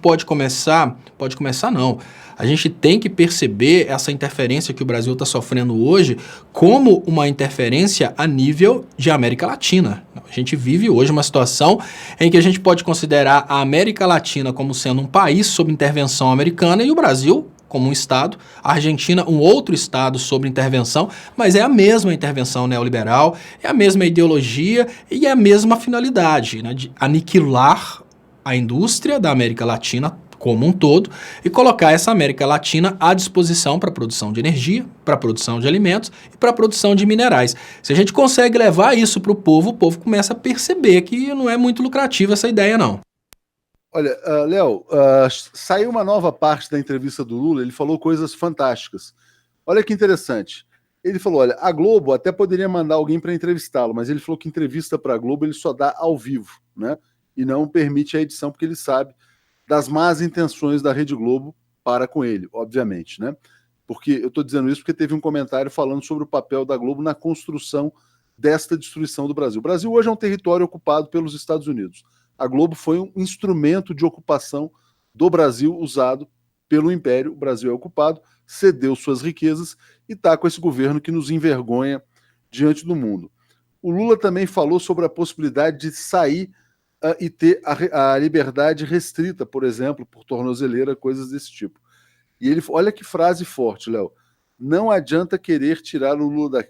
a gente tem que perceber essa interferência que o Brasil está sofrendo hoje como uma interferência a nível de América Latina. A gente vive hoje uma situação em que a gente pode considerar a América Latina como sendo um país sob intervenção americana e o Brasil como um estado, a Argentina um outro estado sob intervenção, mas é a mesma intervenção neoliberal, é a mesma ideologia e é a mesma finalidade, né, de aniquilar a indústria da América Latina como um todo e colocar essa América Latina à disposição para a produção de energia, para a produção de alimentos e para a produção de minerais. Se a gente consegue levar isso para o povo começa a perceber que não é muito lucrativa essa ideia, não. Olha, Léo, saiu uma nova parte da entrevista do Lula, ele falou coisas fantásticas. Olha que interessante. Ele falou, olha, a Globo até poderia mandar alguém para entrevistá-lo, mas ele falou que entrevista para a Globo ele só dá ao vivo, né? E não permite a edição, porque ele sabe das más intenções da Rede Globo para com ele, obviamente, né? Porque eu estou dizendo isso porque teve um comentário falando sobre o papel da Globo na construção desta destruição do Brasil. O Brasil hoje é um território ocupado pelos Estados Unidos. A Globo foi um instrumento de ocupação do Brasil usado pelo Império. O Brasil é ocupado, cedeu suas riquezas e está com esse governo que nos envergonha diante do mundo. O Lula também falou sobre a possibilidade de sair e ter a liberdade restrita, por exemplo, por tornozeleira, coisas desse tipo. E ele, olha que frase forte, Léo. Não adianta querer tirar o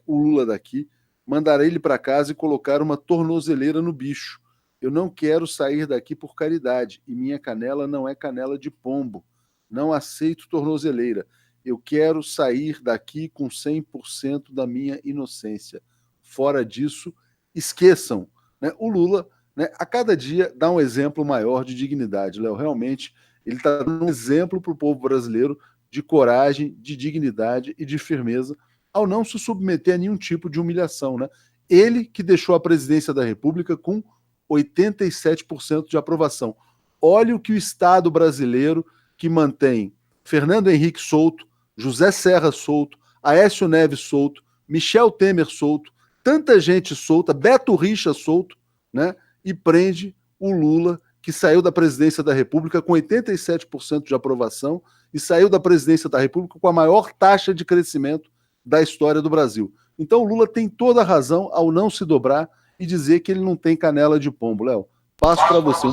Lula daqui, mandar ele para casa e colocar uma tornozeleira no bicho. Eu não quero sair daqui por caridade, e minha canela não é canela de pombo. Não aceito tornozeleira. Eu quero sair daqui com 100% da minha inocência. Fora disso, esqueçam, né? O Lula, né, a cada dia dá um exemplo maior de dignidade, Léo. Realmente, ele está dando um exemplo para o povo brasileiro de coragem, de dignidade e de firmeza ao não se submeter a nenhum tipo de humilhação, né? Ele que deixou a presidência da República com 87% de aprovação. Olha o que o Estado brasileiro, que mantém Fernando Henrique solto, José Serra solto, Aécio Neves solto, Michel Temer solto, tanta gente solta, Beto Richa solto, né? E prende o Lula, que saiu da presidência da República com 87% de aprovação e saiu da presidência da República com a maior taxa de crescimento da história do Brasil. Então o Lula tem toda a razão ao não se dobrar e dizer que ele não tem canela de pombo. Léo, passo para você.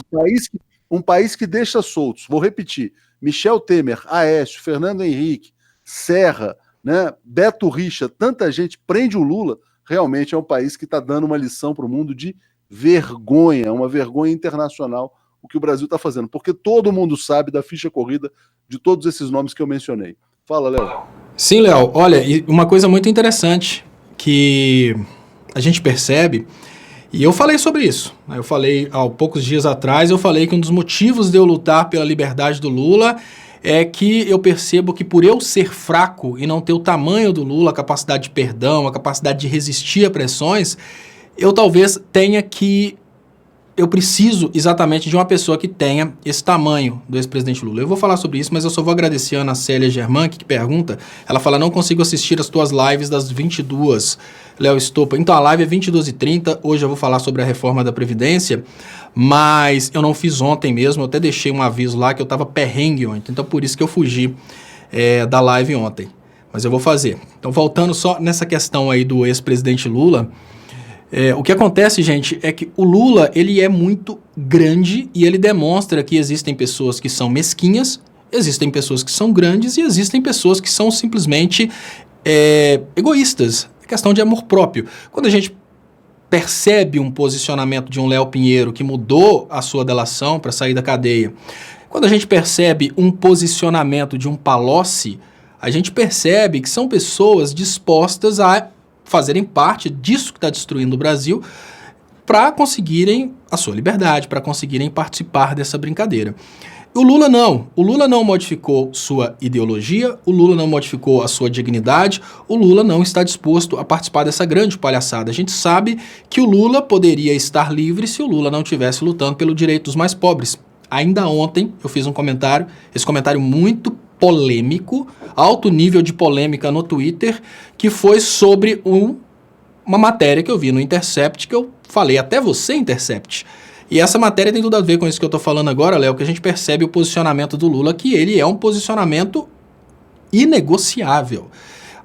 Um país que deixa soltos, vou repetir, Michel Temer, Aécio, Fernando Henrique, Serra, né, Beto Richa, tanta gente prende o Lula, realmente é um país que está dando uma lição para o mundo de vergonha, uma vergonha internacional, o que o Brasil está fazendo, porque todo mundo sabe da ficha corrida de todos esses nomes que eu mencionei. Fala, Léo. Sim, Léo. Olha, uma coisa muito interessante que a gente percebe, e eu falei sobre isso, né? Eu falei há poucos dias atrás, eu falei que um dos motivos de eu lutar pela liberdade do Lula é que eu percebo que por eu ser fraco e não ter o tamanho do Lula, a capacidade de perdão, a capacidade de resistir a pressões, eu talvez tenha que... Eu preciso exatamente de uma pessoa que tenha esse tamanho do ex-presidente Lula. Eu vou falar sobre isso, mas eu só vou agradecer a Ana Célia Germán, que pergunta. Ela fala, não consigo assistir as tuas lives das 22, Léo Estopa. Então a live é 22h30, hoje eu vou falar sobre a reforma da Previdência, mas eu não fiz ontem mesmo, eu até deixei um aviso lá que eu estava perrengue ontem, então por isso que eu fugi da live ontem. Mas eu vou fazer. Então voltando só nessa questão aí do ex-presidente Lula... o que acontece, gente, é que o Lula, ele é muito grande e ele demonstra que existem pessoas que são mesquinhas, existem pessoas que são grandes e existem pessoas que são simplesmente egoístas. É questão de amor próprio. Quando a gente percebe um posicionamento de um Léo Pinheiro que mudou a sua delação para sair da cadeia, quando a gente percebe um posicionamento de um Palocci, a gente percebe que são pessoas dispostas a fazerem parte disso que está destruindo o Brasil para conseguirem a sua liberdade, para conseguirem participar dessa brincadeira. O Lula não modificou sua ideologia, o Lula não modificou a sua dignidade, o Lula não está disposto a participar dessa grande palhaçada. A gente sabe que o Lula poderia estar livre se o Lula não estivesse lutando pelo direito dos mais pobres. Ainda ontem eu fiz um comentário, esse comentário muito polêmico, alto nível de polêmica no Twitter, que foi sobre uma matéria que eu vi no Intercept, que eu falei, até você, Intercept. E essa matéria tem tudo a ver com isso que eu tô falando agora, Léo, que a gente percebe o posicionamento do Lula, que ele é um posicionamento inegociável.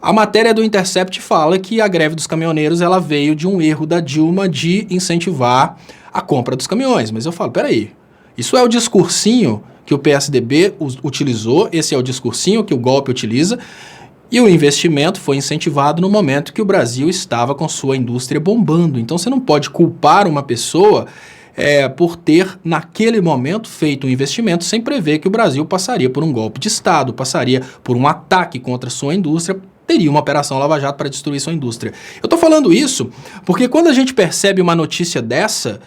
A matéria do Intercept fala que a greve dos caminhoneiros ela veio de um erro da Dilma de incentivar a compra dos caminhões. Mas eu falo, peraí, isso é o discursinho que o PSDB utilizou, esse é o discursinho que o golpe utiliza, e o investimento foi incentivado no momento que o Brasil estava com sua indústria bombando. Então você não pode culpar uma pessoa por ter, naquele momento, feito um investimento sem prever que o Brasil passaria por um golpe de Estado, passaria por um ataque contra a sua indústria, teria uma operação Lava Jato para destruir sua indústria. Eu estou falando isso porque quando a gente percebe uma notícia dessa,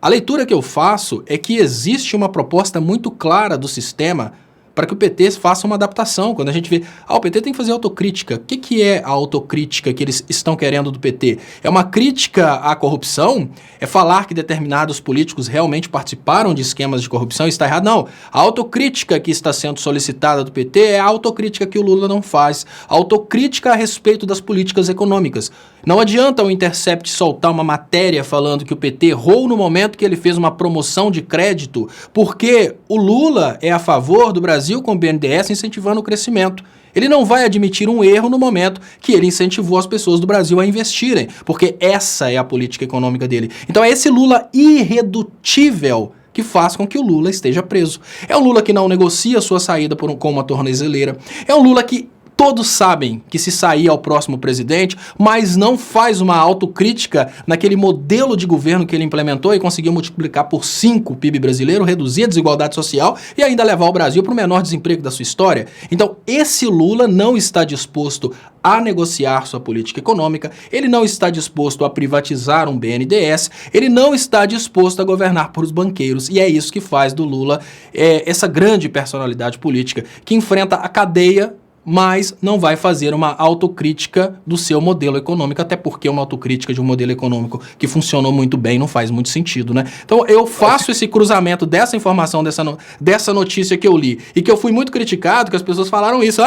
a leitura que eu faço é que existe uma proposta muito clara do sistema para que o PT faça uma adaptação. Quando a gente vê, o PT tem que fazer autocrítica. O que é a autocrítica que eles estão querendo do PT? É uma crítica à corrupção? É falar que determinados políticos realmente participaram de esquemas de corrupção e está errado? Não. A autocrítica que está sendo solicitada do PT é a autocrítica que o Lula não faz. A autocrítica a respeito das políticas econômicas. Não adianta o Intercept soltar uma matéria falando que o PT errou no momento que ele fez uma promoção de crédito, porque o Lula é a favor do Brasil com o BNDES incentivando o crescimento. Ele não vai admitir um erro no momento que ele incentivou as pessoas do Brasil a investirem, porque essa é a política econômica dele. Então é esse Lula irredutível que faz com que o Lula esteja preso. É um Lula que não negocia sua saída com uma tornozeleira. É um Lula que todos sabem que se sair ao próximo presidente, mas não faz uma autocrítica naquele modelo de governo que ele implementou e conseguiu multiplicar por 5 o PIB brasileiro, reduzir a desigualdade social e ainda levar o Brasil para o menor desemprego da sua história. Então, esse Lula não está disposto a negociar sua política econômica, ele não está disposto a privatizar um BNDES, ele não está disposto a governar por os banqueiros. E é isso que faz do Lula essa grande personalidade política que enfrenta a cadeia, mas não vai fazer uma autocrítica do seu modelo econômico, até porque uma autocrítica de um modelo econômico que funcionou muito bem não faz muito sentido, né? Então eu faço esse cruzamento dessa informação, dessa notícia que eu li, e que eu fui muito criticado, que as pessoas falaram isso,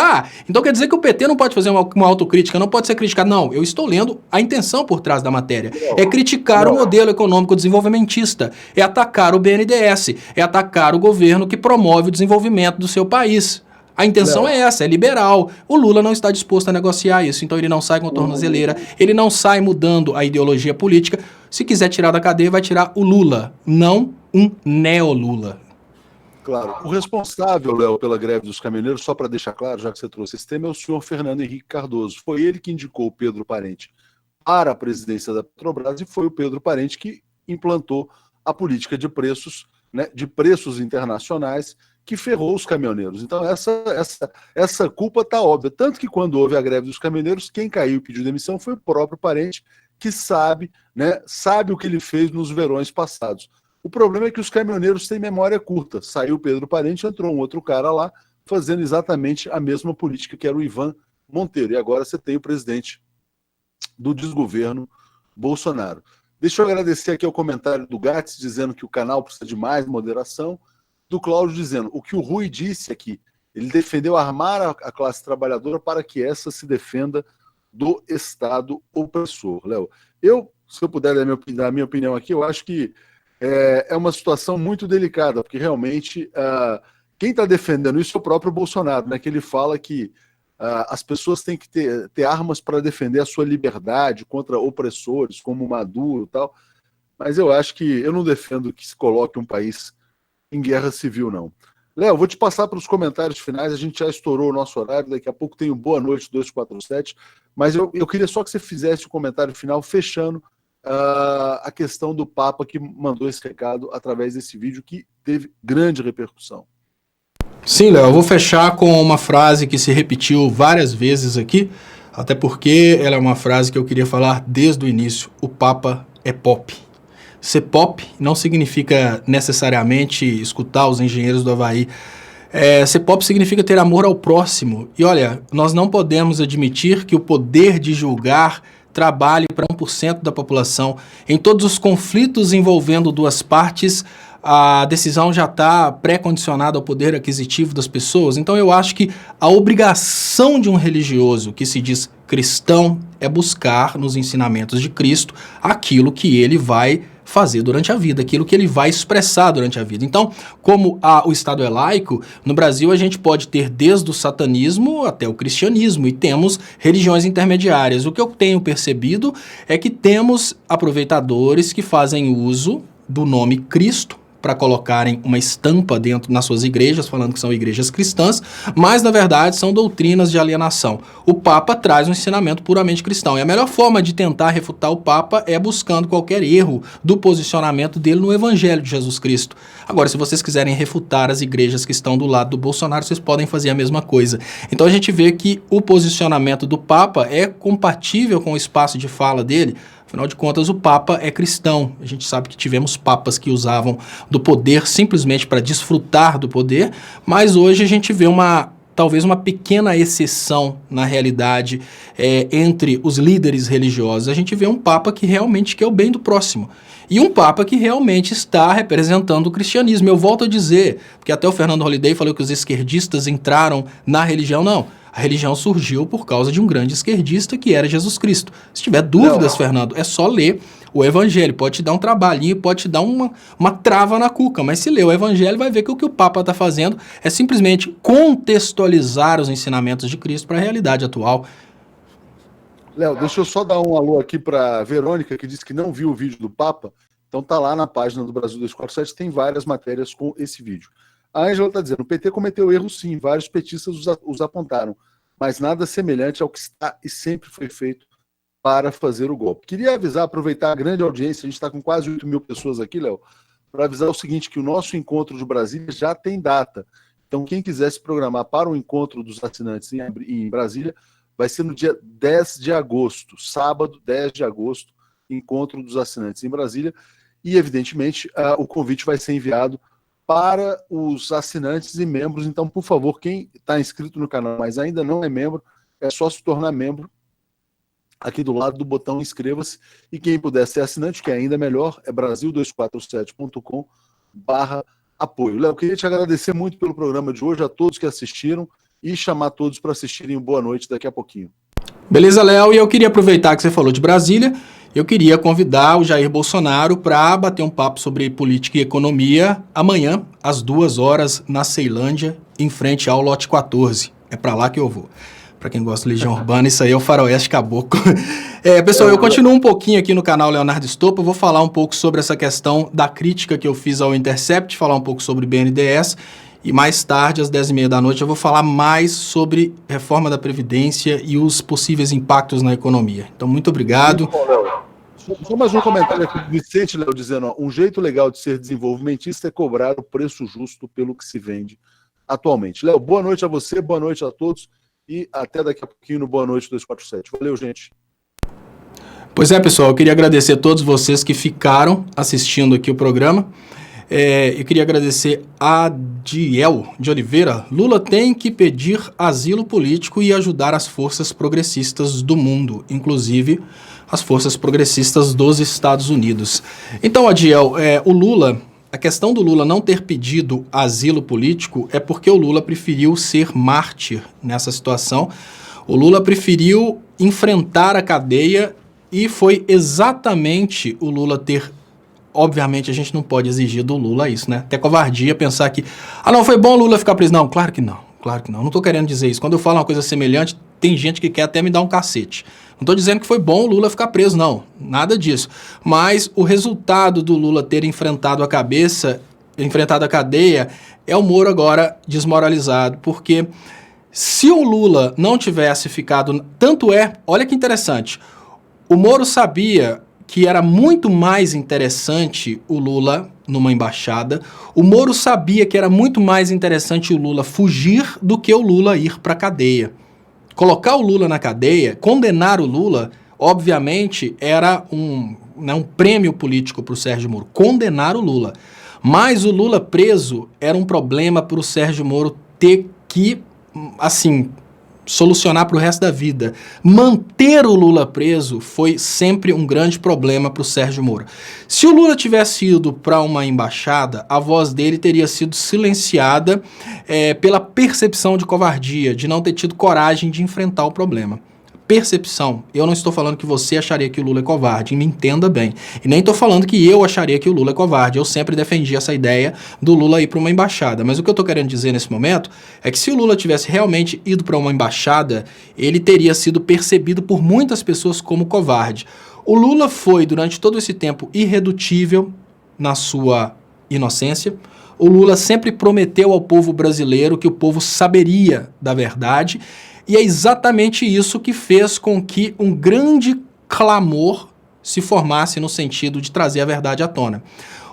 então quer dizer que o PT não pode fazer uma autocrítica, não pode ser criticado. Não, eu estou lendo a intenção por trás da matéria. É criticar o modelo econômico desenvolvimentista, é atacar o BNDES, é atacar o governo que promove o desenvolvimento do seu país. A intenção é essa, é liberal. O Lula não está disposto a negociar isso, então ele não sai com a tornozeleira, ele não sai mudando a ideologia política. Se quiser tirar da cadeia, vai tirar o Lula, não um neo-Lula. Claro. O responsável, Léo, pela greve dos caminhoneiros, só para deixar claro, já que você trouxe esse tema, é o senhor Fernando Henrique Cardoso. Foi ele que indicou o Pedro Parente para a presidência da Petrobras e foi o Pedro Parente que implantou a política de preços, né, de preços internacionais, que ferrou os caminhoneiros. Então essa culpa está óbvia. Tanto que quando houve a greve dos caminhoneiros, quem caiu e pediu demissão foi o próprio Parente, que sabe o que ele fez nos verões passados. O problema é que os caminhoneiros têm memória curta. Saiu o Pedro Parente, entrou um outro cara lá, fazendo exatamente a mesma política que era o Ivan Monteiro. E agora você tem o presidente do desgoverno Bolsonaro. Deixa eu agradecer aqui o comentário do Gats, dizendo que o canal precisa de mais moderação, do Cláudio dizendo, o que o Rui disse aqui, ele defendeu armar a classe trabalhadora para que essa se defenda do Estado opressor. Léo, se eu puder dar a minha opinião aqui, eu acho que é uma situação muito delicada, porque realmente quem está defendendo isso é o próprio Bolsonaro, né, que ele fala que as pessoas têm que ter armas para defender a sua liberdade contra opressores, como Maduro e tal, mas eu acho que eu não defendo que se coloque um país em guerra civil, não. Léo, vou te passar para os comentários finais, a gente já estourou o nosso horário, daqui a pouco tem o Boa Noite 247, mas eu queria só que você fizesse o comentário final, fechando a questão do Papa que mandou esse recado através desse vídeo que teve grande repercussão. Sim, Léo, eu vou fechar com uma frase que se repetiu várias vezes aqui, até porque ela é uma frase que eu queria falar desde o início, o Papa é pop. Ser pop não significa necessariamente escutar os engenheiros do Havaí. Ser pop significa ter amor ao próximo. E olha, nós não podemos admitir que o poder de julgar trabalhe para 1% da população. Em todos os conflitos envolvendo duas partes, a decisão já está pré-condicionada ao poder aquisitivo das pessoas. Então eu acho que a obrigação de um religioso que se diz cristão é buscar nos ensinamentos de Cristo aquilo que ele vai fazer durante a vida, aquilo que ele vai expressar durante a vida. Então, como o Estado é laico, no Brasil a gente pode ter desde o satanismo até o cristianismo e temos religiões intermediárias. O que eu tenho percebido é que temos aproveitadores que fazem uso do nome Cristo para colocarem uma estampa dentro nas suas igrejas, falando que são igrejas cristãs, mas na verdade são doutrinas de alienação. O Papa traz um ensinamento puramente cristão, e a melhor forma de tentar refutar o Papa é buscando qualquer erro do posicionamento dele no Evangelho de Jesus Cristo. Agora, se vocês quiserem refutar as igrejas que estão do lado do Bolsonaro, vocês podem fazer a mesma coisa. Então a gente vê que o posicionamento do Papa é compatível com o espaço de fala dele. Afinal de contas, o Papa é cristão. A gente sabe que tivemos papas que usavam do poder simplesmente para desfrutar do poder, mas hoje a gente vê talvez uma pequena exceção na realidade entre os líderes religiosos. A gente vê um Papa que realmente quer o bem do próximo. E um Papa que realmente está representando o cristianismo. Eu volto a dizer, porque até o Fernando Holliday falou que os esquerdistas entraram na religião. Não. A religião surgiu por causa de um grande esquerdista que era Jesus Cristo. Se tiver dúvidas, Fernando, é só ler o Evangelho. Pode te dar um trabalhinho, pode te dar uma trava na cuca, mas se ler o Evangelho vai ver que o que o Papa está fazendo é simplesmente contextualizar os ensinamentos de Cristo para a realidade atual. Léo, deixa eu só dar um alô aqui para Verônica, que disse que não viu o vídeo do Papa. Então tá lá na página do Brasil 247, tem várias matérias com esse vídeo. A Ângela está dizendo, o PT cometeu erro sim, vários petistas os apontaram, mas nada semelhante ao que está e sempre foi feito para fazer o golpe. Queria avisar, aproveitar a grande audiência, a gente está com quase 8 mil pessoas aqui, Léo, para avisar o seguinte, que o nosso encontro de Brasília já tem data. Então quem quiser se programar para o encontro dos assinantes em Brasília, vai ser no dia 10 de agosto, sábado, 10 de agosto, encontro dos assinantes em Brasília, e evidentemente o convite vai ser enviado para os assinantes e membros. Então, por favor, quem está inscrito no canal, mas ainda não é membro, é só se tornar membro aqui do lado do botão inscreva-se. E quem puder ser assinante, que é ainda melhor, é brasil247.com/apoio. Léo, queria te agradecer muito pelo programa de hoje, a todos que assistiram, e chamar todos para assistirem o Boa Noite daqui a pouquinho. Beleza, Léo? E eu queria aproveitar que você falou de Brasília, eu queria convidar o Jair Bolsonaro para bater um papo sobre política e economia amanhã, às 2 horas, na Ceilândia, em frente ao lote 14. É para lá que eu vou. Para quem gosta de Legião Urbana, isso aí é o Faroeste Caboclo. Pessoal, eu continuo um pouquinho aqui no canal Leonardo Stoppa, eu vou falar um pouco sobre essa questão da crítica que eu fiz ao Intercept, falar um pouco sobre BNDES, e mais tarde, às 10h30 da noite, eu vou falar mais sobre reforma da Previdência e os possíveis impactos na economia. Então, muito obrigado. Só mais um comentário aqui do Vicente, Léo, dizendo, um jeito legal de ser desenvolvimentista é cobrar o preço justo pelo que se vende atualmente. Léo, boa noite a você, boa noite a todos e até daqui a pouquinho no Boa Noite 247. Valeu, gente. Pois é, pessoal, eu queria agradecer a todos vocês que ficaram assistindo aqui o programa. Eu queria agradecer a Diel de Oliveira. Lula tem que pedir asilo político e ajudar as forças progressistas do mundo, inclusive as forças progressistas dos Estados Unidos. Então, Adiel, a questão do Lula não ter pedido asilo político é porque o Lula preferiu ser mártir nessa situação. O Lula preferiu enfrentar a cadeia e foi exatamente o Lula ter... Obviamente, a gente não pode exigir do Lula isso, né? Até covardia pensar que, não, foi bom o Lula ficar preso. Não, claro que não, claro que não. Não tô querendo dizer isso. Quando eu falo uma coisa semelhante, tem gente que quer até me dar um cacete. Não tô dizendo que foi bom o Lula ficar preso, não. Nada disso. Mas o resultado do Lula ter enfrentado a cadeia, é o Moro agora desmoralizado. Porque se o Lula não tivesse ficado... olha que interessante, o Moro sabia... que era muito mais interessante o Lula numa embaixada. O Moro sabia que era muito mais interessante o Lula fugir do que o Lula ir para a cadeia. Colocar o Lula na cadeia, condenar o Lula, obviamente, era um prêmio político para o Sérgio Moro. Condenar o Lula. Mas o Lula preso era um problema para o Sérgio Moro ter que, assim... solucionar para o resto da vida. Manter o Lula preso foi sempre um grande problema para o Sérgio Moro. Se o Lula tivesse ido para uma embaixada, a voz dele teria sido silenciada pela percepção de covardia, de não ter tido coragem de enfrentar o problema. Percepção. Eu não estou falando que você acharia que o Lula é covarde, me entenda bem. E nem estou falando que eu acharia que o Lula é covarde. Eu sempre defendi essa ideia do Lula ir para uma embaixada. Mas o que eu estou querendo dizer nesse momento é que se o Lula tivesse realmente ido para uma embaixada, ele teria sido percebido por muitas pessoas como covarde. O Lula foi, durante todo esse tempo, irredutível na sua inocência. O Lula sempre prometeu ao povo brasileiro que o povo saberia da verdade, e é exatamente isso que fez com que um grande clamor se formasse no sentido de trazer a verdade à tona.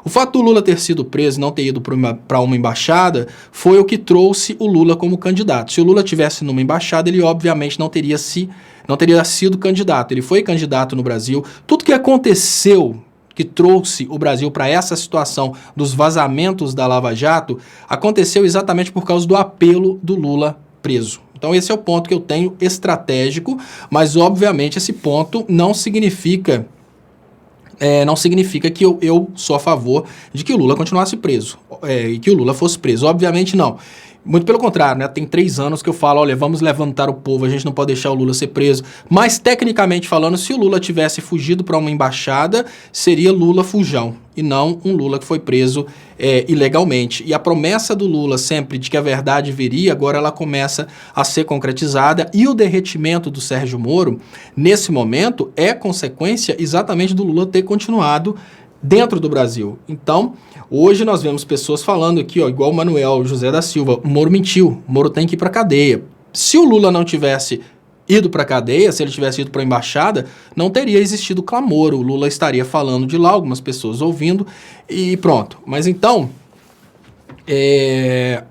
O fato do Lula ter sido preso e não ter ido para uma embaixada foi o que trouxe o Lula como candidato. Se o Lula tivesse numa embaixada, ele obviamente não teria sido candidato. Ele foi candidato no Brasil. Tudo que aconteceu, que trouxe o Brasil para essa situação dos vazamentos da Lava Jato, aconteceu exatamente por causa do apelo do Lula preso. Então esse é o ponto que eu tenho estratégico, mas obviamente esse ponto não significa que eu sou a favor de que o Lula continuasse preso, e que o Lula fosse preso. Obviamente não. Muito pelo contrário, né? Tem 3 anos que eu falo, olha, vamos levantar o povo, a gente não pode deixar o Lula ser preso. Mas, tecnicamente falando, se o Lula tivesse fugido para uma embaixada, seria Lula fujão, e não um Lula que foi preso ilegalmente. E a promessa do Lula sempre de que a verdade viria, agora ela começa a ser concretizada, e o derretimento do Sérgio Moro, nesse momento, é consequência exatamente do Lula ter continuado dentro do Brasil. Então, hoje nós vemos pessoas falando aqui, ó, igual o Manuel José da Silva, o Moro mentiu, o Moro tem que ir para cadeia. Se o Lula não tivesse ido para cadeia, se ele tivesse ido para a embaixada, não teria existido clamor, o Lula estaria falando de lá, algumas pessoas ouvindo e pronto. Mas então,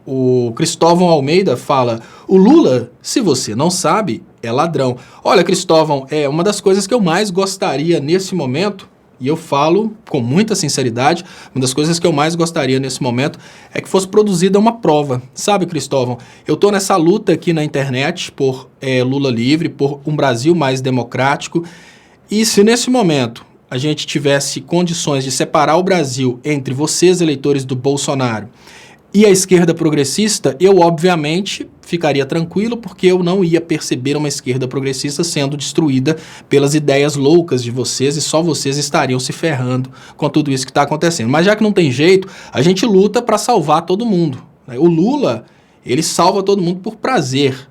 o Cristóvão Almeida fala, o Lula, se você não sabe, é ladrão. Olha, Cristóvão, uma das coisas que eu mais gostaria nesse momento, e eu falo com muita sinceridade, uma das coisas que eu mais gostaria nesse momento é que fosse produzida uma prova. Sabe, Cristóvão, eu estou nessa luta aqui na internet por Lula livre, por um Brasil mais democrático, e se nesse momento a gente tivesse condições de separar o Brasil entre vocês, eleitores do Bolsonaro, e a esquerda progressista, eu obviamente ficaria tranquilo porque eu não ia perceber uma esquerda progressista sendo destruída pelas ideias loucas de vocês e só vocês estariam se ferrando com tudo isso que está acontecendo. Mas já que não tem jeito, a gente luta para salvar todo mundo, né? O Lula, ele salva todo mundo por prazer.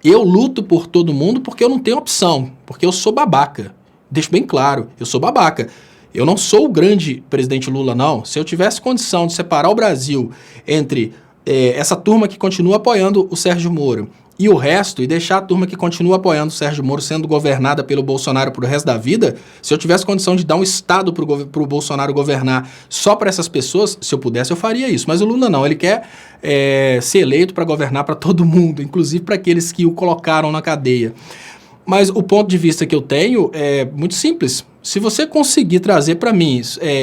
Eu luto por todo mundo porque eu não tenho opção, porque eu sou babaca. Deixo bem claro, eu sou babaca. Eu não sou o grande presidente Lula, não. Se eu tivesse condição de separar o Brasil entre essa turma que continua apoiando o Sérgio Moro e o resto, e deixar a turma que continua apoiando o Sérgio Moro sendo governada pelo Bolsonaro pro resto da vida, se eu tivesse condição de dar um estado pro Bolsonaro governar só para essas pessoas, se eu pudesse eu faria isso. Mas o Lula não, ele quer ser eleito para governar para todo mundo, inclusive para aqueles que o colocaram na cadeia. Mas o ponto de vista que eu tenho é muito simples. Se você conseguir trazer para mim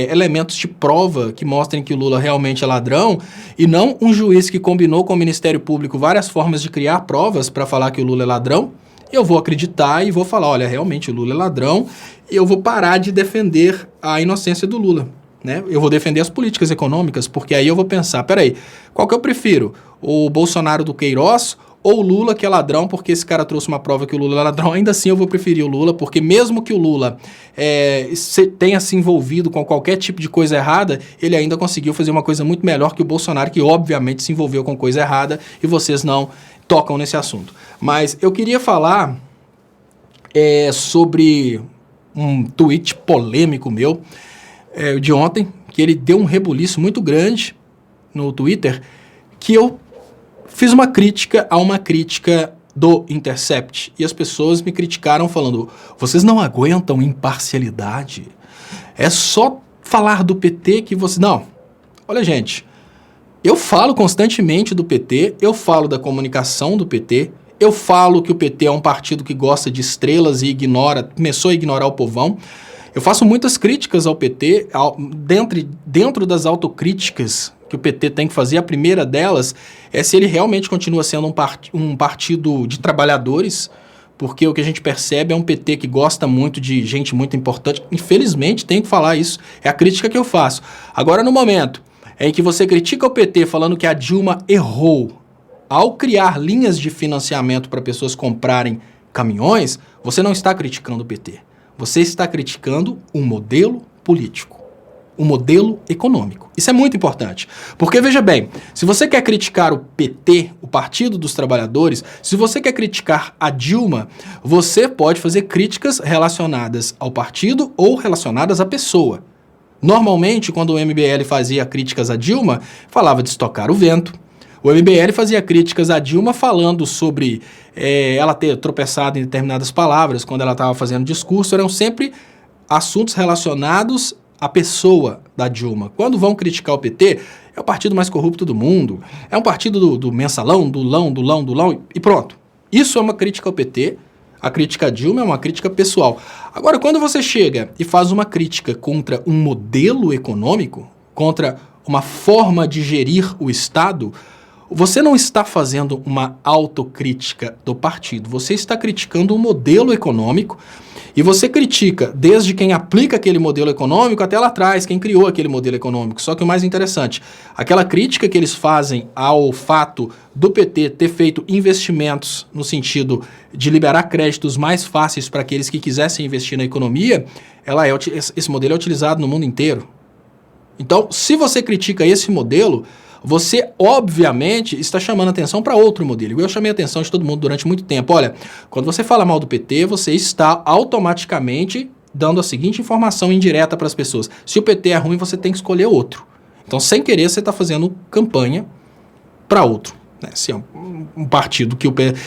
elementos de prova que mostrem que o Lula realmente é ladrão e não um juiz que combinou com o Ministério Público várias formas de criar provas para falar que o Lula é ladrão, eu vou acreditar e vou falar, olha, realmente o Lula é ladrão e eu vou parar de defender a inocência do Lula, né? Eu vou defender as políticas econômicas, porque aí eu vou pensar, peraí, qual que eu prefiro? O Bolsonaro do Queiroz ou o Lula que é ladrão, porque esse cara trouxe uma prova que o Lula é ladrão? Ainda assim eu vou preferir o Lula, porque mesmo que o Lula tenha se envolvido com qualquer tipo de coisa errada, ele ainda conseguiu fazer uma coisa muito melhor que o Bolsonaro, que obviamente se envolveu com coisa errada, e vocês não tocam nesse assunto. Mas eu queria falar sobre um tweet polêmico meu de ontem, que ele deu um rebuliço muito grande no Twitter, que eu fiz uma crítica a uma crítica do Intercept. E as pessoas me criticaram falando, vocês não aguentam imparcialidade? É só falar do PT que você... Não. Olha, gente, eu falo constantemente do PT, eu falo da comunicação do PT, eu falo que o PT é um partido que gosta de estrelas e começou a ignorar o povão. Eu faço muitas críticas ao PT, dentro das autocríticas que o PT tem que fazer. A primeira delas é se ele realmente continua sendo um partido de trabalhadores, porque o que a gente percebe é um PT que gosta muito de gente muito importante. Infelizmente, tenho que falar isso, é a crítica que eu faço. Agora, no momento em que você critica o PT falando que a Dilma errou ao criar linhas de financiamento para pessoas comprarem caminhões, você não está criticando o PT. Você está criticando um modelo político, um modelo econômico. Isso é muito importante. Porque, veja bem, se você quer criticar o PT, o Partido dos Trabalhadores, se você quer criticar a Dilma, você pode fazer críticas relacionadas ao partido ou relacionadas à pessoa. Normalmente, quando o MBL fazia críticas a Dilma, falava de estocar o vento. O MBL fazia críticas a Dilma falando sobre ela ter tropeçado em determinadas palavras quando ela estava fazendo discurso. Eram sempre assuntos relacionados à pessoa da Dilma. Quando vão criticar o PT, é o partido mais corrupto do mundo, é um partido do mensalão, do lão, e pronto. Isso é uma crítica ao PT. A crítica a Dilma é uma crítica pessoal. Agora, quando você chega e faz uma crítica contra um modelo econômico, contra uma forma de gerir o Estado, você não está fazendo uma autocrítica do partido, você está criticando um modelo econômico e você critica desde quem aplica aquele modelo econômico até lá atrás, quem criou aquele modelo econômico. Só que o mais interessante, aquela crítica que eles fazem ao fato do PT ter feito investimentos no sentido de liberar créditos mais fáceis para aqueles que quisessem investir na economia, esse modelo é utilizado no mundo inteiro. Então, se você critica esse modelo, você, obviamente, está chamando atenção para outro modelo. Eu chamei a atenção de todo mundo durante muito tempo. Olha, quando você fala mal do PT, você está automaticamente dando a seguinte informação indireta para as pessoas. Se o PT é ruim, você tem que escolher outro. Então, sem querer, você está fazendo campanha para outro. Né? Se é um partido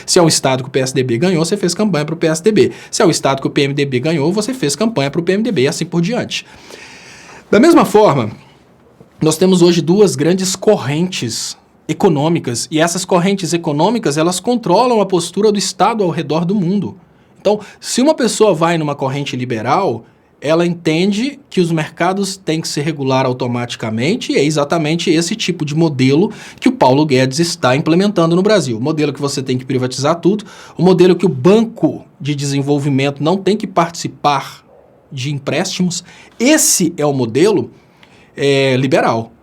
se é um estado que o PSDB ganhou, você fez campanha para o PSDB. Se é o estado que o PMDB ganhou, você fez campanha para o PMDB e assim por diante. Da mesma forma, nós temos hoje duas grandes correntes econômicas, e essas correntes econômicas, elas controlam a postura do Estado ao redor do mundo. Então, se uma pessoa vai numa corrente liberal, ela entende que os mercados têm que se regular automaticamente, e é exatamente esse tipo de modelo que o Paulo Guedes está implementando no Brasil. O modelo que você tem que privatizar tudo, o modelo que o Banco de Desenvolvimento não tem que participar de empréstimos. Esse é o modelo liberal.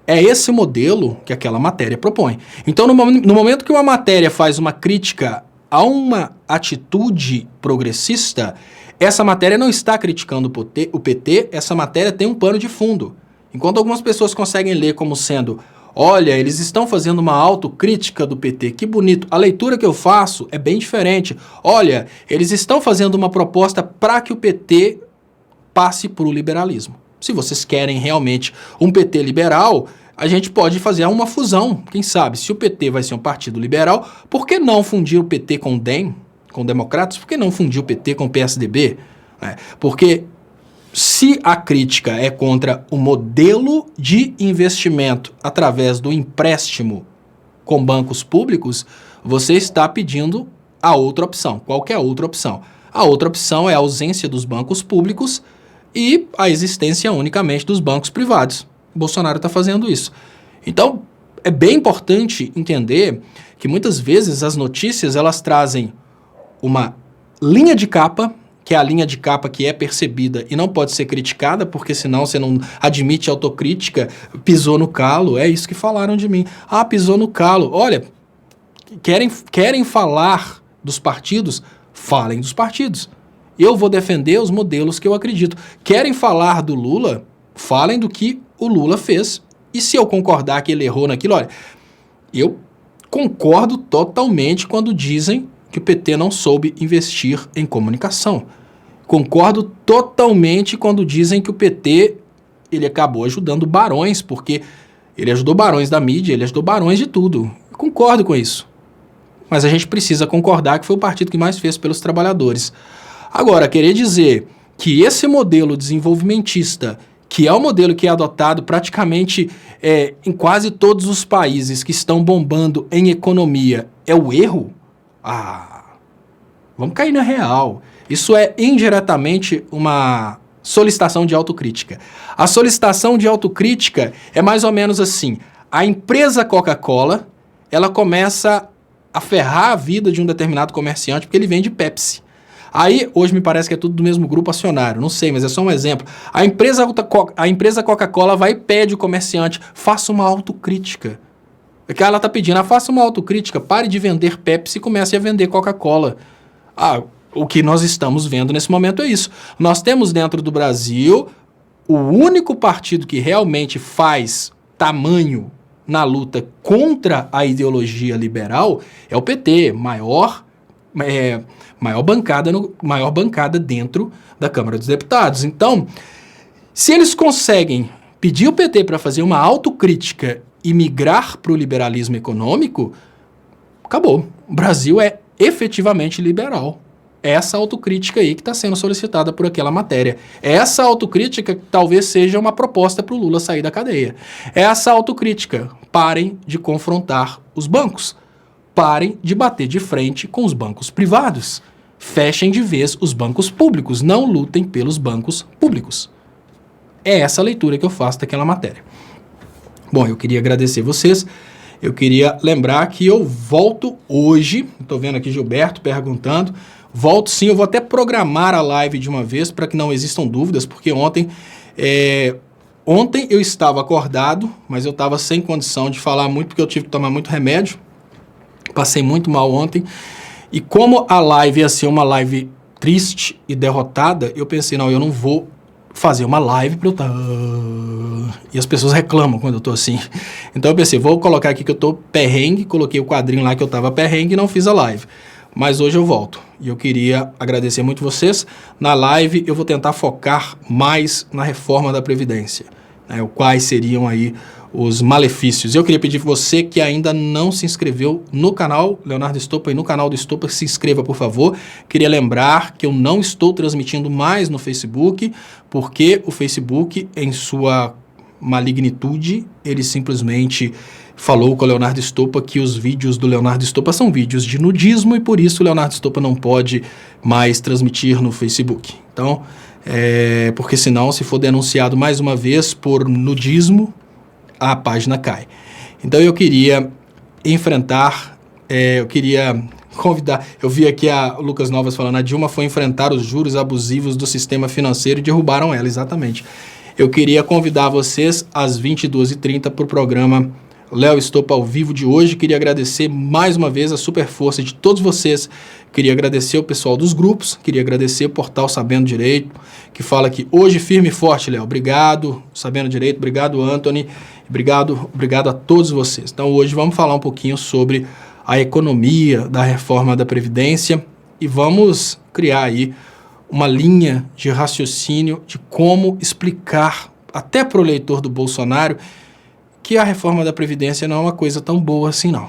É esse modelo que aquela matéria propõe. Então, no momento que uma matéria faz uma crítica a uma atitude progressista, essa matéria não está criticando o PT, essa matéria tem um pano de fundo. Enquanto algumas pessoas conseguem ler como sendo, olha, eles estão fazendo uma autocrítica do PT, que bonito. A leitura que eu faço é bem diferente. Olha, eles estão fazendo uma proposta para que o PT passe para o liberalismo. Se vocês querem realmente um PT liberal, a gente pode fazer uma fusão. Quem sabe, se o PT vai ser um partido liberal, por que não fundir o PT com o DEM, com democratas? Por que não fundir o PT com o PSDB? Porque se a crítica é contra o modelo de investimento através do empréstimo com bancos públicos, você está pedindo a outra opção. Qual que é a outra opção? A outra opção é a ausência dos bancos públicos e a existência unicamente dos bancos privados. O Bolsonaro está fazendo isso. Então, é bem importante entender que muitas vezes as notícias elas trazem uma linha de capa, que é a linha de capa que é percebida e não pode ser criticada, porque senão você não admite autocrítica, pisou no calo, é isso que falaram de mim. Ah, pisou no calo. Olha, querem falar dos partidos? Falem dos partidos. Eu vou defender os modelos que eu acredito. Querem falar do Lula? Falem do que o Lula fez. E se eu concordar que ele errou naquilo, olha, eu concordo totalmente quando dizem que o PT não soube investir em comunicação. Concordo totalmente quando dizem que o PT ele acabou ajudando barões, porque ele ajudou barões da mídia, ele ajudou barões de tudo. Eu concordo com isso. Mas a gente precisa concordar que foi o partido que mais fez pelos trabalhadores. Agora, querer dizer que esse modelo desenvolvimentista, que é o modelo que é adotado praticamente em quase todos os países que estão bombando em economia, é o erro? Vamos cair na real. Isso é indiretamente uma solicitação de autocrítica. A solicitação de autocrítica é mais ou menos assim. A empresa Coca-Cola, ela começa a ferrar a vida de um determinado comerciante porque ele vende Pepsi. Aí, hoje me parece que é tudo do mesmo grupo acionário, não sei, mas é só um exemplo. A empresa Coca-Cola vai e pede o comerciante, faça uma autocrítica. O que ela está pedindo? Faça uma autocrítica, pare de vender Pepsi e comece a vender Coca-Cola. O que nós estamos vendo nesse momento é isso. Nós temos dentro do Brasil o único partido que realmente faz tamanho na luta contra a ideologia liberal é o PT, maior bancada dentro da Câmara dos Deputados. Então, Se eles conseguem pedir o PT para fazer uma autocrítica e migrar para o liberalismo econômico, acabou. O Brasil é efetivamente liberal. É essa autocrítica aí que está sendo solicitada por aquela matéria. É essa autocrítica que talvez seja uma proposta para o Lula sair da cadeia. É essa autocrítica. Parem de confrontar os bancos. Parem de bater de frente com os bancos privados. Fechem de vez os bancos públicos. Não lutem pelos bancos públicos. É essa a leitura que eu faço daquela matéria. Bom, eu queria agradecer vocês. Eu queria lembrar que eu volto hoje. Estou vendo aqui Gilberto perguntando. Volto sim, eu vou até programar a live de uma vez para que não existam dúvidas, porque ontem eu estava acordado, mas eu estava sem condição de falar muito, porque eu tive que tomar muito remédio. Passei muito mal ontem. E como a live ia ser uma live triste e derrotada, eu pensei, não, eu não vou fazer uma live para eu estar... E as pessoas reclamam quando eu estou assim. Então eu pensei, vou colocar aqui que eu estou perrengue, coloquei o quadrinho lá que eu estava perrengue e não fiz a live. Mas hoje eu volto. E eu queria agradecer muito vocês. Na live eu vou tentar focar mais na reforma da Previdência, né, quais seriam aí os malefícios. Eu queria pedir para você que ainda não se inscreveu no canal Leonardo Estopa e no canal do Estopa, se inscreva, por favor. Queria lembrar que eu não estou transmitindo mais no Facebook, porque o Facebook, em sua malignitude, ele simplesmente falou com o Leonardo Estopa que os vídeos do Leonardo Estopa são vídeos de nudismo e por isso o Leonardo Estopa não pode mais transmitir no Facebook. Então, porque senão, se for denunciado mais uma vez por nudismo, a página cai. Então eu queria eu queria convidar, eu vi aqui a Lucas Novas falando, a Dilma foi enfrentar os juros abusivos do sistema financeiro e derrubaram ela, exatamente. Eu queria convidar vocês às 22h30 para o programa Léo Estopa ao vivo de hoje. Queria agradecer mais uma vez a super força de todos vocês. Queria agradecer o pessoal dos grupos, queria agradecer o portal Sabendo Direito, que fala aqui hoje firme e forte, Léo. Obrigado, Sabendo Direito, obrigado, Anthony, obrigado a todos vocês. Então hoje vamos falar um pouquinho sobre a economia da reforma da Previdência e vamos criar aí uma linha de raciocínio de como explicar até para o leitor do Bolsonaro que a reforma da Previdência não é uma coisa tão boa assim não,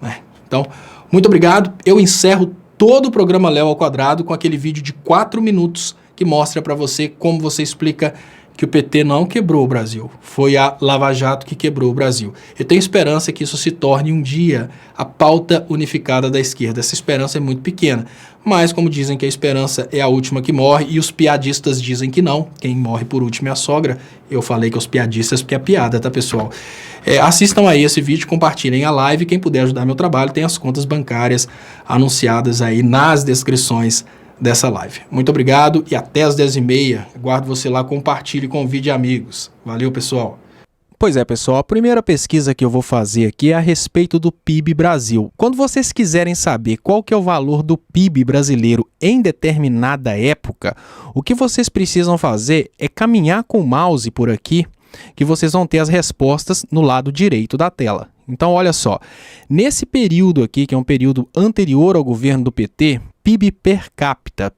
né? Então, muito obrigado. Eu encerro todo o programa Léo ao Quadrado com aquele vídeo de 4 minutos que mostra para você como você explica que o PT não quebrou o Brasil. Foi a Lava Jato que quebrou o Brasil. Eu tenho esperança que isso se torne um dia a pauta unificada da esquerda. Essa esperança é muito pequena. Mas, como dizem que a esperança é a última que morre, e os piadistas dizem que não. Quem morre por último é a sogra. Eu falei que os piadistas porque é piada, tá, pessoal? Assistam aí esse vídeo, compartilhem a live. Quem puder ajudar meu trabalho, tem as contas bancárias anunciadas aí nas descrições dessa live. Muito obrigado e até às 10h30. Aguardo você lá, compartilhe, convide amigos. Valeu, pessoal. Pois é, pessoal, a primeira pesquisa que eu vou fazer aqui é a respeito do PIB Brasil. Quando vocês quiserem saber qual que é o valor do PIB brasileiro em determinada época, o que vocês precisam fazer é caminhar com o mouse por aqui, que vocês vão ter as respostas no lado direito da tela. Então, olha só, nesse período aqui, que é um período anterior ao governo do PT, PIB per capita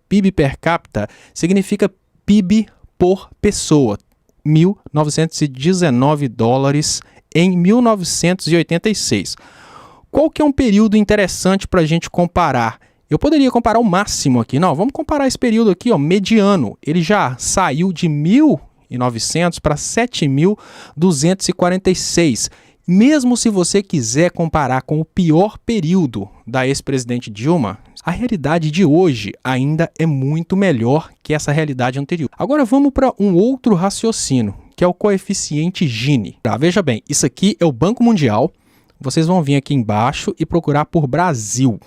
significa PIB por pessoa, $1.919 em 1986. Qual que é um período interessante para a gente comparar? Eu poderia comparar o máximo aqui, não, vamos comparar esse período aqui, ó, mediano, ele já saiu de 1.900 para 7.246. Mesmo se você quiser comparar com o pior período da ex-presidente Dilma, a realidade de hoje ainda é muito melhor que essa realidade anterior. Agora vamos para um outro raciocínio, que é o coeficiente Gini. Tá, veja bem, isso aqui é o Banco Mundial. Vocês vão vir aqui embaixo e procurar por Brasil.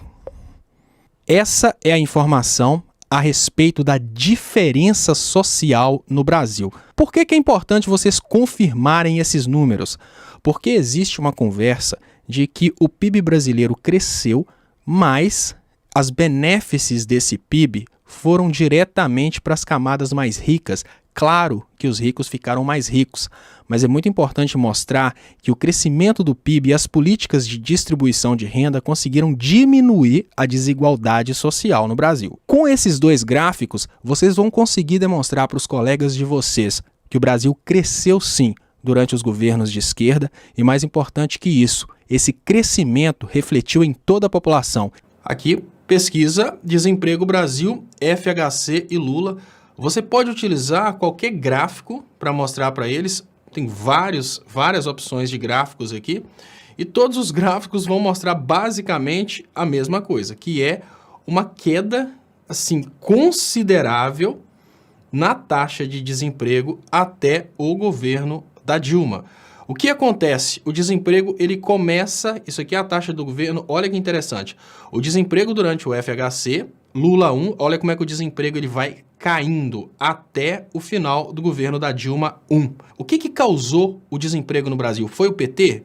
Essa é a informação a respeito da diferença social no Brasil. Por que é importante vocês confirmarem esses números? Porque existe uma conversa de que o PIB brasileiro cresceu, mas as benéfices desse PIB foram diretamente para as camadas mais ricas. Claro que os ricos ficaram mais ricos, mas é muito importante mostrar que o crescimento do PIB e as políticas de distribuição de renda conseguiram diminuir a desigualdade social no Brasil. Com esses dois gráficos, vocês vão conseguir demonstrar para os colegas de vocês que o Brasil cresceu sim durante os governos de esquerda e, mais importante que isso, esse crescimento refletiu em toda a população. Aqui, pesquisa Desemprego Brasil, FHC e Lula. Você pode utilizar qualquer gráfico para mostrar para eles. Tem várias opções de gráficos aqui. E todos os gráficos vão mostrar basicamente a mesma coisa, que é uma queda assim, considerável na taxa de desemprego até o governo da Dilma. O que acontece? O desemprego, ele começa... Isso aqui é a taxa do governo, olha que interessante. O desemprego durante o FHC, Lula 1, olha como é que o desemprego ele vai caindo até o final do governo da Dilma 1. O que causou o desemprego no Brasil? Foi o PT?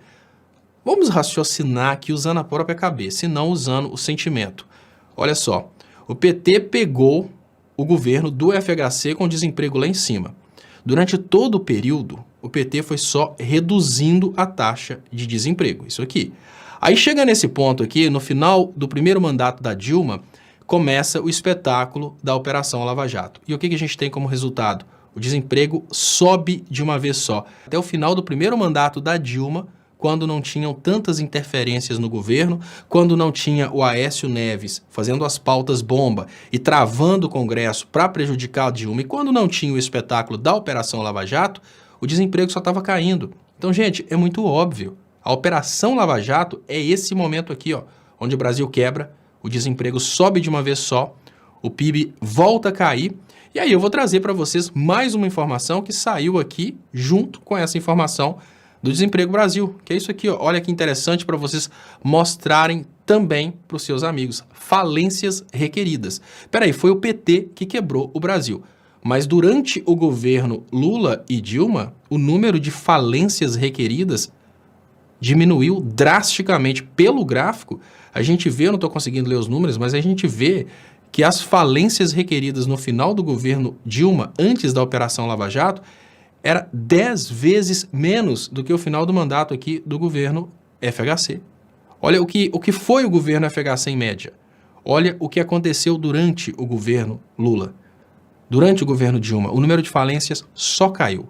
Vamos raciocinar aqui usando a própria cabeça e não usando o sentimento. Olha só, o PT pegou o governo do FHC com desemprego lá em cima. Durante todo o período, o PT foi só reduzindo a taxa de desemprego, isso aqui. Aí chega nesse ponto aqui, no final do primeiro mandato da Dilma, começa o espetáculo da Operação Lava Jato. E o que a gente tem como resultado? O desemprego sobe de uma vez só. Até o final do primeiro mandato da Dilma, quando não tinham tantas interferências no governo, quando não tinha o Aécio Neves fazendo as pautas bomba e travando o Congresso para prejudicar a Dilma, e quando não tinha o espetáculo da Operação Lava Jato, o desemprego só estava caindo. Então, gente, é muito óbvio. A Operação Lava Jato é esse momento aqui, ó, onde o Brasil quebra, o desemprego sobe de uma vez só, o PIB volta a cair. E aí eu vou trazer para vocês mais uma informação que saiu aqui junto com essa informação do Desemprego Brasil, que é isso aqui, ó. Olha que interessante para vocês mostrarem também para os seus amigos. Falências requeridas. Peraí, foi o PT que quebrou o Brasil. Mas durante o governo Lula e Dilma, o número de falências requeridas diminuiu drasticamente. Pelo gráfico, a gente vê, eu não estou conseguindo ler os números, mas a gente vê que as falências requeridas no final do governo Dilma, antes da Operação Lava Jato, era 10 vezes menos do que o final do mandato aqui do governo FHC. Olha o que foi o governo FHC em média. Olha o que aconteceu durante o governo Lula. Durante o governo Dilma, o número de falências só caiu.